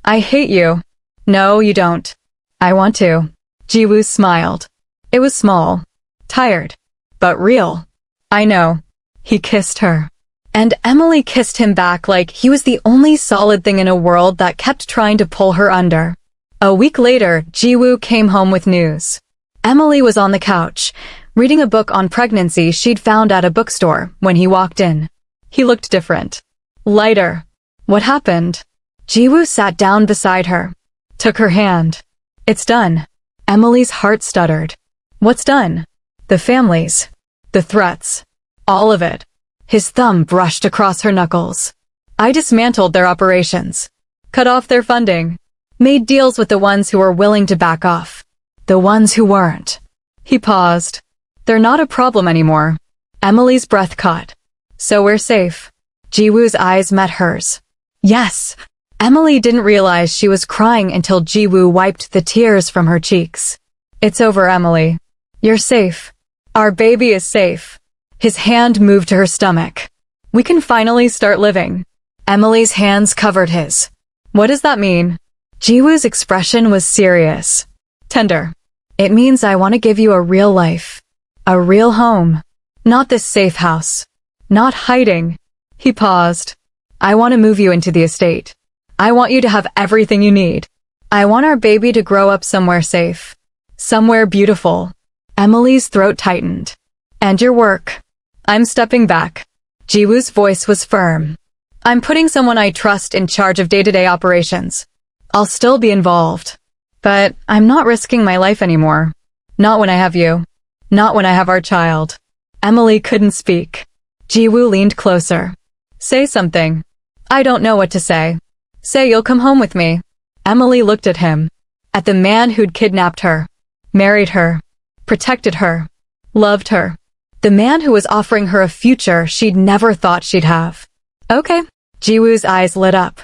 I hate you. No, you don't. I want to. Jiwoo smiled. It was small. Tired. But real. I know. He kissed her. And Emily kissed him back like he was the only solid thing in a world that kept trying to pull her under. A week later, Jiwoo came home with news. Emily was on the couch, reading a book on pregnancy she'd found at a bookstore when he walked in. He looked different. Lighter. What happened? Jiwoo sat down beside her. Took her hand. It's done. Emily's heart stuttered. What's done? The families. The threats. All of it. His thumb brushed across her knuckles. I dismantled their operations. Cut off their funding. Made deals with the ones who were willing to back off. The ones who weren't. He paused. They're not a problem anymore. Emily's breath caught. So we're safe. Jiwoo's eyes met hers. Yes. Emily didn't realize she was crying until Jiwoo wiped the tears from her cheeks. It's over, Emily. You're safe. Our baby is safe. His hand moved to her stomach. We can finally start living. Emily's hands covered his. What does that mean? Jiwoo's expression was serious. Tender. It means I want to give you a real life. A real home. Not this safe house. Not hiding. He paused. I want to move you into the estate. I want you to have everything you need. I want our baby to grow up somewhere safe. Somewhere beautiful. Emily's throat tightened. And your work. I'm stepping back. Jiwoo's voice was firm. I'm putting someone I trust in charge of day-to-day operations. I'll still be involved. But I'm not risking my life anymore. Not when I have you. Not when I have our child. Emily couldn't speak. Jiwoo leaned closer. Say something. I don't know what to say. Say you'll come home with me. Emily looked at him. At the man who'd kidnapped her. Married her. Protected her. Loved her. The man who was offering her a future she'd never thought she'd have. Okay. Jiwoo's eyes lit up.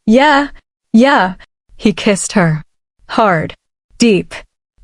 Yeah. He kissed her. Hard. Deep.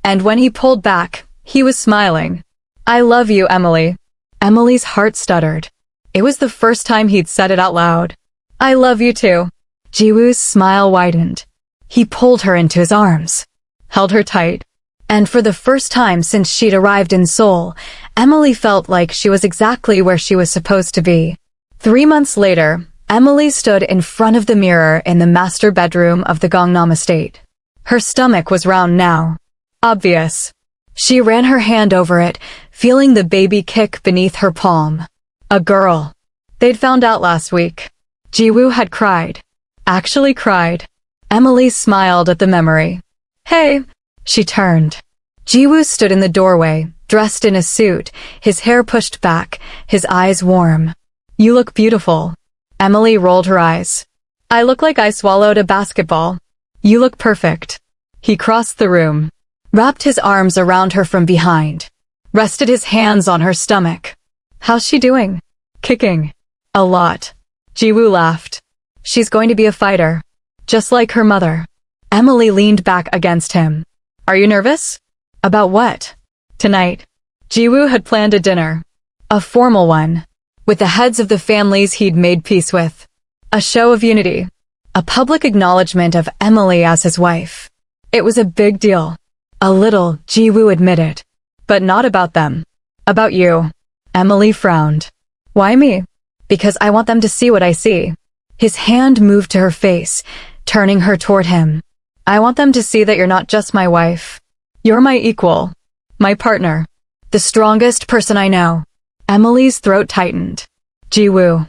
And when he pulled back, he was smiling. I love you, Emily. Emily's heart stuttered. It was the first time he'd said it out loud. I love you too. Jiwoo's smile widened. He pulled her into his arms. Held her tight. And for the first time since she'd arrived in Seoul, Emily felt like she was exactly where she was supposed to be. 3 months later, Emily stood in front of the mirror in the master bedroom of the Gangnam estate. Her stomach was round now. Obvious. She ran her hand over it, feeling the baby kick beneath her palm. A girl. They'd found out last week. Jiwoo had cried. Actually cried. Emily smiled at the memory. Hey. She turned. Jiwoo stood in the doorway, dressed in a suit, his hair pushed back, his eyes warm. You look beautiful. Emily rolled her eyes. I look like I swallowed a basketball. You look perfect. He crossed the room, wrapped his arms around her from behind, rested his hands on her stomach. How's she doing? Kicking. A lot. Jiwoo laughed. She's going to be a fighter. Just like her mother. Emily leaned back against him. Are you nervous? About what? Tonight. Jiwoo had planned a dinner. A formal one. With the heads of the families he'd made peace with. A show of unity. A public acknowledgement of Emily as his wife. It was a big deal. A little, Jiwoo admitted. But not about them. About you. Emily frowned. Why me? Because I want them to see what I see. His hand moved to her face, turning her toward him. I want them to see that you're not just my wife. You're my equal. My partner. The strongest person I know. Emily's throat tightened. Jiwoo.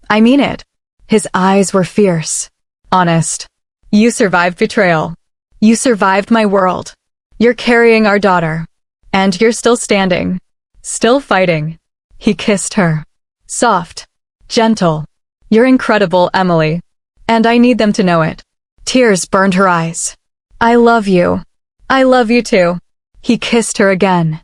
I mean it. His eyes were fierce. Honest. You survived betrayal. You survived my world. You're carrying our daughter. And you're still standing. Still fighting. He kissed her. Soft. Gentle. You're incredible, Emily. And I need them to know it. Tears burned her eyes. I love you. I love you too. He kissed her again.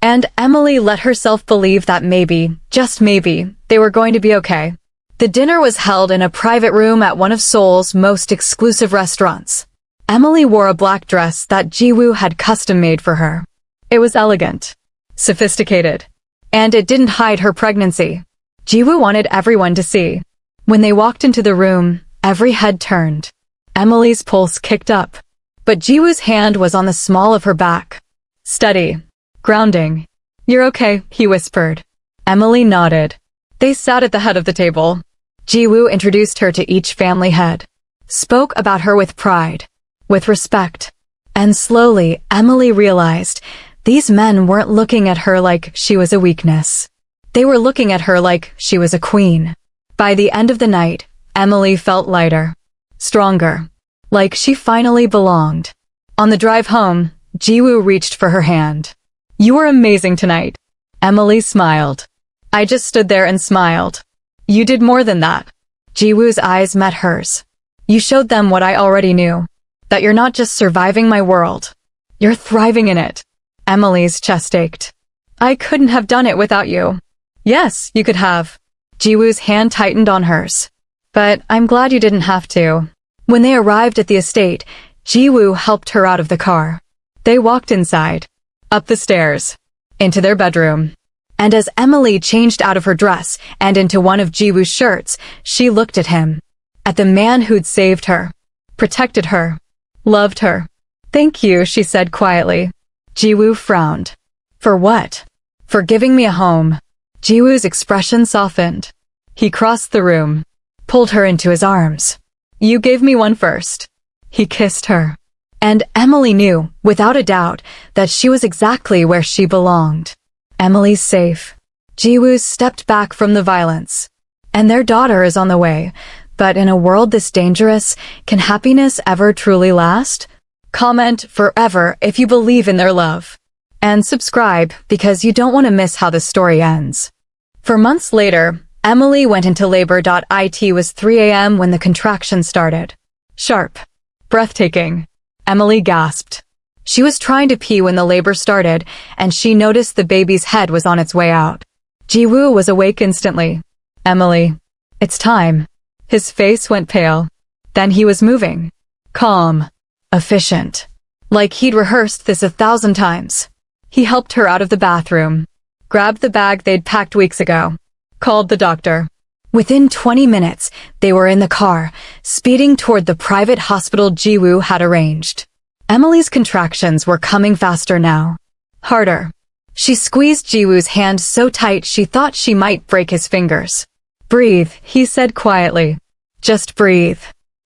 And Emily let herself believe that maybe, just maybe, they were going to be okay. The dinner was held in a private room at one of Seoul's most exclusive restaurants. Emily wore a black dress that Jiwoo had custom-made for her. It was elegant. Sophisticated. And it didn't hide her pregnancy. Jiwoo wanted everyone to see. When they walked into the room, every head turned. Emily's pulse kicked up. But Jiwoo's hand was on the small of her back. Steady. Grounding. You're okay, he whispered. Emily nodded. They sat at the head of the table. Jiwoo introduced her to each family head. Spoke about her with pride. With respect. And slowly, Emily realized These men weren't looking at her like she was a weakness. They were looking at her like she was a queen. By the end of the night, Emily felt lighter, stronger, like she finally belonged. On the drive home, Jiwoo reached for her hand. "You were amazing tonight." Emily smiled. "I just stood there and smiled." "You did more than that." Jiwoo's eyes met hers. "You showed them what I already knew. That you're not just surviving my world. You're thriving in it." Emily's chest ached. "I couldn't have done it without you." "Yes, you could have." Jiwoo's hand tightened on hers. "But I'm glad you didn't have to." When they arrived at the estate, Jiwoo helped her out of the car. They walked inside, up the stairs, into their bedroom. And as Emily changed out of her dress and into one of Jiwoo's shirts, she looked at him. At the man who'd saved her, protected her, loved her. "Thank you," she said quietly. Jiwoo frowned. "For what?" "For giving me a home." Jiwoo's expression softened. He crossed the room, pulled her into his arms. "You gave me one first." He kissed her. And Emily knew, without a doubt, that she was exactly where she belonged. Emily's safe. Jiwoo stepped back from the violence. And their daughter is on the way. But in a world this dangerous, can happiness ever truly last? Comment forever if you believe in their love. And subscribe because you don't want to miss how the story ends. For months later, Emily went into labor. It was 3 a.m. when the contraction started. Sharp. Breathtaking. Emily gasped. She was trying to pee when the labor started, and she noticed the baby's head was on its way out. Jiwoo was awake instantly. "Emily, it's time." His face went pale. Then he was moving. Calm. Efficient. Like he'd rehearsed this 1,000 times. He helped her out of the bathroom. Grabbed the bag they'd packed weeks ago. Called the doctor. Within 20 minutes, they were in the car, speeding toward the private hospital Jiwoo had arranged. Emily's contractions were coming faster now. Harder. She squeezed Jiwoo's hand so tight she thought she might break his fingers. "Breathe," he said quietly. "Just breathe."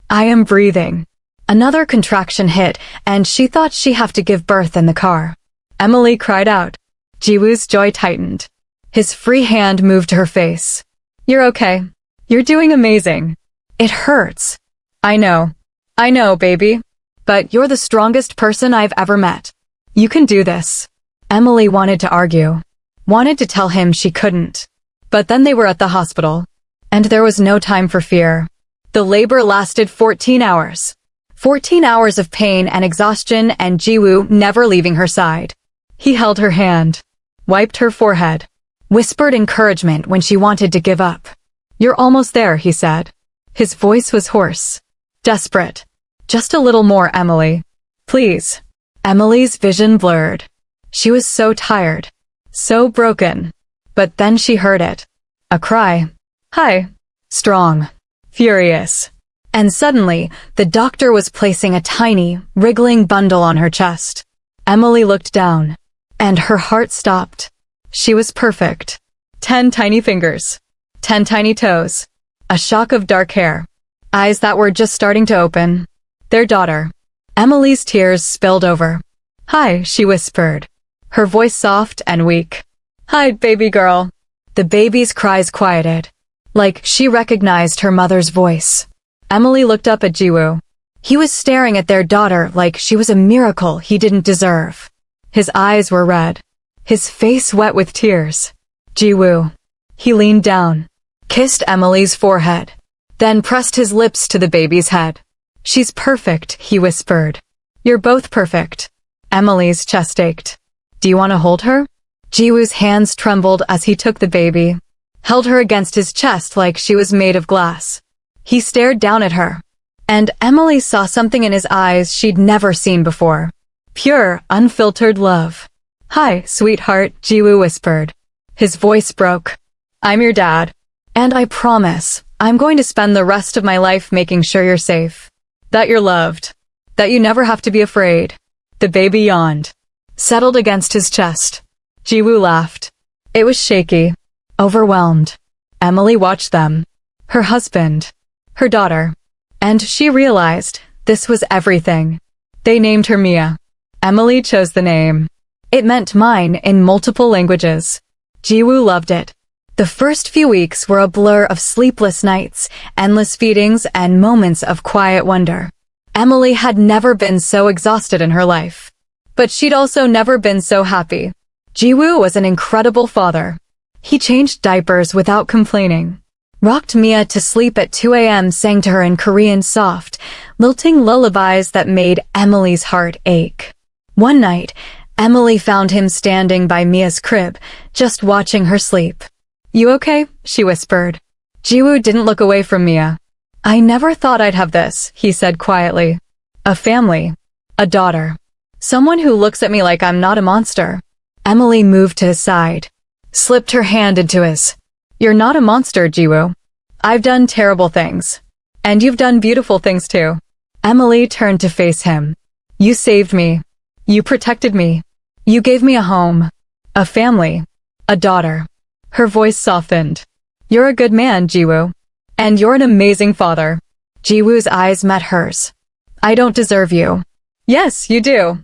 "I am breathing." Another contraction hit, and she thought she'd have to give birth in the car. Emily cried out. Jiwoo's jaw tightened. His free hand moved to her face. "You're okay. You're doing amazing." "It hurts." I know, baby. But you're the strongest person I've ever met. You can do this." Emily wanted to argue. Wanted to tell him she couldn't. But then they were at the hospital. And there was no time for fear. The labor lasted 14 hours. 14 hours of pain and exhaustion, and Jiwoo never leaving her side. He held her hand, wiped her forehead, whispered encouragement when she wanted to give up. "You're almost there," he said. His voice was hoarse, desperate. "Just a little more, Emily. Please." Emily's vision blurred. She was so tired, so broken. But then she heard it. A cry. High, strong, furious. And suddenly, the doctor was placing a tiny, wriggling bundle on her chest. Emily looked down, and her heart stopped. She was perfect. 10 tiny fingers, 10 tiny toes, a shock of dark hair, eyes that were just starting to open. Their daughter. Emily's tears spilled over. "Hi," she whispered, her voice soft and weak. "Hi, baby girl." The baby's cries quieted, like she recognized her mother's voice. Emily looked up at Jiwoo. He was staring at their daughter like she was a miracle he didn't deserve. His eyes were red, his face wet with tears. "Jiwoo." He leaned down, kissed Emily's forehead, then pressed his lips to the baby's head. "She's perfect," he whispered. "You're both perfect." Emily's chest ached. "Do you want to hold her?" Jiwoo's hands trembled as he took the baby, held her against his chest like she was made of glass. He stared down at her, and Emily saw something in his eyes she'd never seen before. Pure, unfiltered love. "Hi, sweetheart," Jiwoo whispered. His voice broke. "I'm your dad, and I promise I'm going to spend the rest of my life making sure you're safe, that you're loved, that you never have to be afraid." The baby yawned, settled against his chest. Jiwoo laughed. It was shaky, overwhelmed. Emily watched them, her husband, her daughter, and she realized this was everything. They named her Mia. Emily chose the name. It meant mine in multiple languages. Jiwoo loved it. The first few weeks were a blur of sleepless nights, endless feedings, and moments of quiet wonder. Emily had never been so exhausted in her life. But she'd also never been so happy. Jiwoo was an incredible father. He changed diapers without complaining, rocked Mia to sleep at 2 a.m., sang to her in Korean soft, lilting lullabies that made Emily's heart ache. One night, Emily found him standing by Mia's crib, just watching her sleep. "You okay?" she whispered. Jiwoo didn't look away from Mia. "I never thought I'd have this," he said quietly. "A family. A daughter. Someone who looks at me like I'm not a monster." Emily moved to his side, slipped her hand into his. "You're not a monster, Jiwoo. I've done terrible things. And you've done beautiful things too." Emily turned to face him. "You saved me. You protected me. You gave me a home. A family. A daughter." Her voice softened. "You're a good man, Jiwoo. And you're an amazing father." Jiwoo's eyes met hers. "I don't deserve you." "Yes, you do."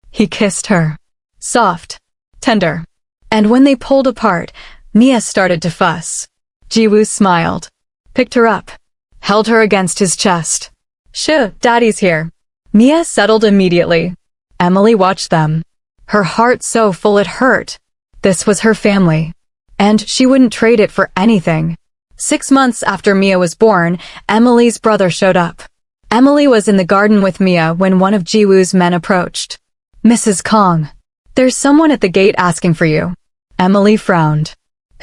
He kissed her. Soft. Tender. And when they pulled apart, Mia started to fuss. Jiwoo smiled, picked her up, held her against his chest. "Shh, Daddy's here." Mia settled immediately. Emily watched them, her heart so full it hurt. This was her family, and she wouldn't trade it for anything. 6 months after Mia was born, Emily's brother showed up. Emily was in the garden with Mia when one of Jiwoo's men approached. "Mrs. Kong, there's someone at the gate asking for you." Emily frowned.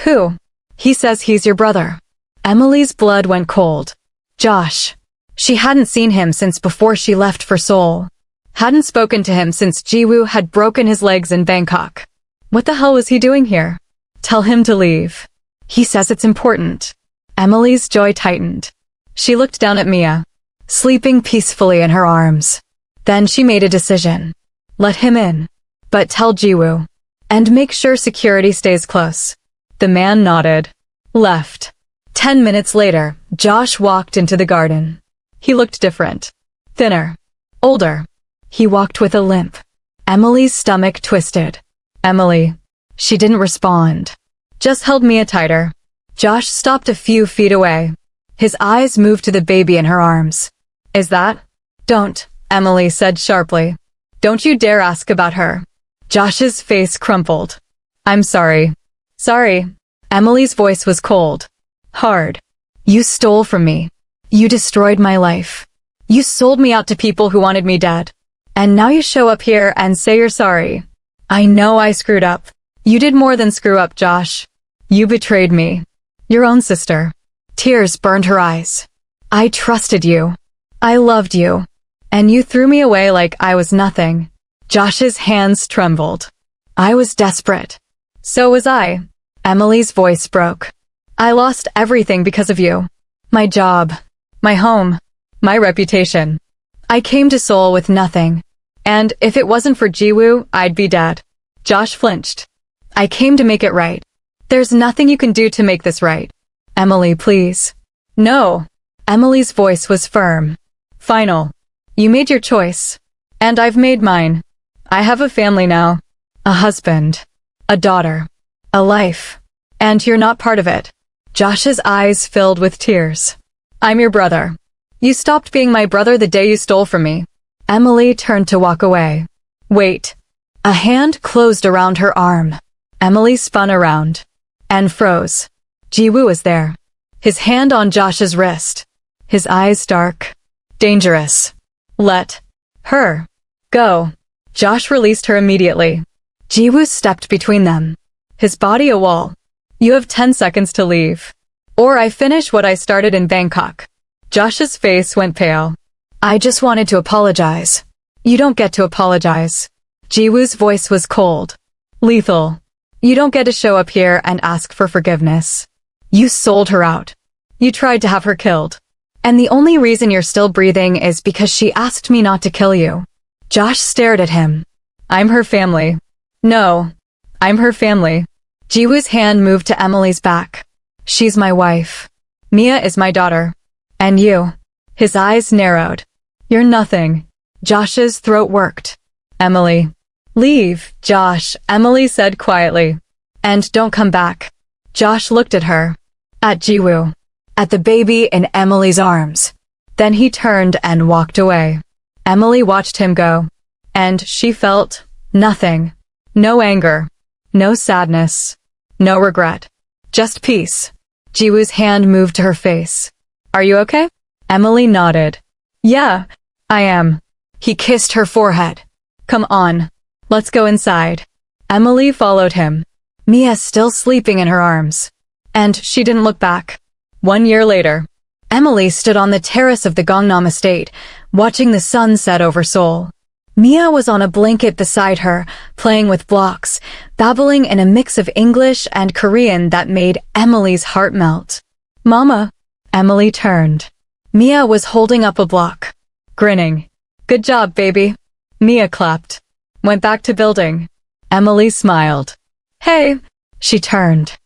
"Who?" "He says he's your brother." Emily's blood went cold. Josh. She hadn't seen him since before she left for Seoul. Hadn't spoken to him since Jiwoo had broken his legs in Bangkok. What the hell was he doing here? "Tell him to leave. He says it's important." Emily's joy tightened. She looked down at Mia, sleeping peacefully in her arms. Then she made a decision. Let him in, but tell Jiwoo. And make sure security stays close. The man nodded. Left. 10 minutes later, Josh walked into the garden. He looked different. Thinner. Older. He walked with a limp. Emily's stomach twisted. "Emily." She didn't respond. Just held Mia tighter. Josh stopped a few feet away. His eyes moved to the baby in her arms. "Is that?" "Don't," Emily said sharply. "Don't you dare ask about her." Josh's face crumpled. "I'm sorry." "Sorry." Emily's voice was cold. Hard. "You stole from me. You destroyed my life. You sold me out to people who wanted me dead. And now you show up here and say you're sorry. I know I screwed up." "You did more than screw up, Josh. You betrayed me. Your own sister." Tears burned her eyes. "I trusted you. I loved you. And you threw me away like I was nothing." Josh's hands trembled. "I was desperate." "So was I." Emily's voice broke. "I lost everything because of you. My job. My home. My reputation. I came to Seoul with nothing. And if it wasn't for Jiwoo, I'd be dead." Josh flinched. "I came to make it right. There's nothing you can do to make this right. Emily, please." "No." Emily's voice was firm. "Final. You made your choice. And I've made mine. I have a family now. A husband. A daughter. A life. And you're not part of it." Josh's eyes filled with tears. "I'm your brother. You stopped being my brother the day you stole from me." Emily turned to walk away. "Wait." A hand closed around her arm. Emily spun around and froze. Jiwoo was there, his hand on Josh's wrist, his eyes dark. Dangerous. "Let her go." Josh released her immediately. Jiwoo stepped between them, his body a wall. "You have 10 seconds to leave. Or I finish what I started in Bangkok." Josh's face went pale. "I just wanted to apologize." "You don't get to apologize." Jiwoo's voice was cold. Lethal. "You don't get to show up here and ask for forgiveness. You sold her out. You tried to have her killed. And the only reason you're still breathing is because she asked me not to kill you." Josh stared at him. "I'm her family." "No. I'm her family." Jiwoo's hand moved to Emily's back. "She's my wife. Mia is my daughter. And you." His eyes narrowed. "You're nothing." Josh's throat worked. "Emily, Leave, Josh, Emily said quietly. And don't come back. Josh looked at her. At Jiwoo. At the baby in Emily's arms. Then he turned and walked away. Emily watched him go. And she felt nothing. No anger. No sadness. No regret. Just peace. Jiwoo's hand moved to her face. Are you okay? Emily nodded. Yeah, I am. He kissed her forehead. Come on. Let's go inside. Emily followed him. Mia still sleeping in her arms. And she didn't look back. 1 year later, Emily stood on the terrace of the Gangnam estate, watching the sun set over Seoul. Mia was on a blanket beside her, playing with blocks, babbling in a mix of English and Korean that made Emily's heart melt. Mama. Emily turned. Mia was holding up a block. Grinning. Good job, baby. Mia clapped. Went back to building. Emily smiled. Hey. She turned.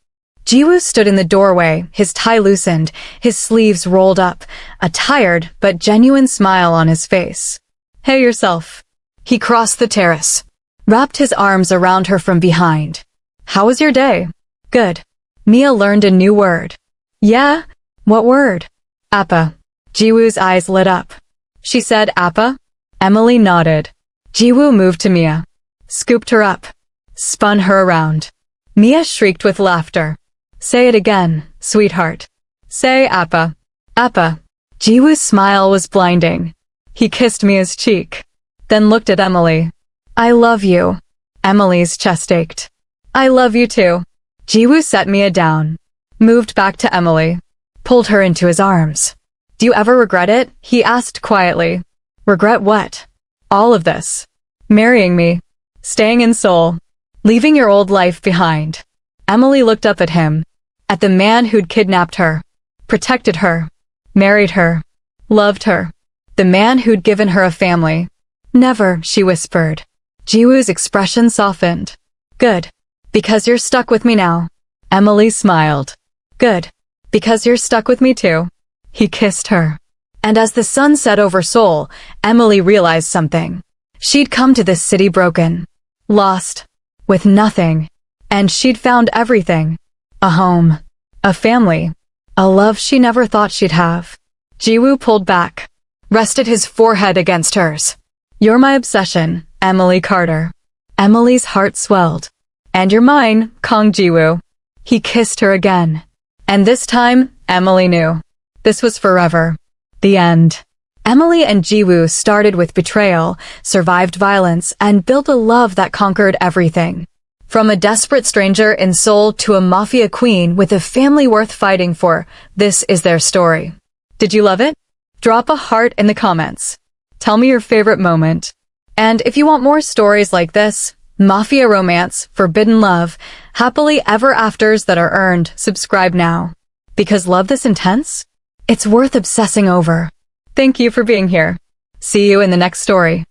Jiwoo stood in the doorway, his tie loosened, his sleeves rolled up, a tired but genuine smile on his face. Hey yourself. He crossed the terrace, wrapped his arms around her from behind. How was your day? Good. Mia learned a new word. Yeah? What word? Appa. Jiwoo's eyes lit up. She said appa? Emily nodded. Jiwoo moved to Mia, scooped her up, spun her around. Mia shrieked with laughter. Say it again, sweetheart. Say appa. Appa. Jiwoo's smile was blinding. He kissed Mia's cheek, then looked at Emily. I love you. Emily's chest ached. I love you too. Jiwoo set Mia down, moved back to Emily, pulled her into his arms. Do you ever regret it? He asked quietly. Regret what? All of this. Marrying me. Staying in Seoul. Leaving your old life behind. Emily looked up at him. At the man who'd kidnapped her. Protected her. Married her. Loved her. The man who'd given her a family. Never, she whispered. Jiwoo's expression softened. Good. Because you're stuck with me now. Emily smiled. Good. Because you're stuck with me too. He kissed her. And as the sun set over Seoul, Emily realized something. She'd come to this city broken. Lost. With nothing. And she'd found everything. A home. A family. A love she never thought she'd have. Jiwoo pulled back. Rested his forehead against hers. You're my obsession, Emily Carter. Emily's heart swelled. And you're mine, Kong Jiwoo. He kissed her again. And this time, Emily knew. This was forever. The end. Emily and Jiwoo started with betrayal, survived violence, and built a love that conquered everything. From a desperate stranger in Seoul to a mafia queen with a family worth fighting for, this is their story. Did you love it? Drop a heart in the comments. Tell me your favorite moment. And if you want more stories like this, mafia romance, forbidden love, happily ever afters that are earned, subscribe now. Because love this intense? It's worth obsessing over. Thank you for being here. See you in the next story.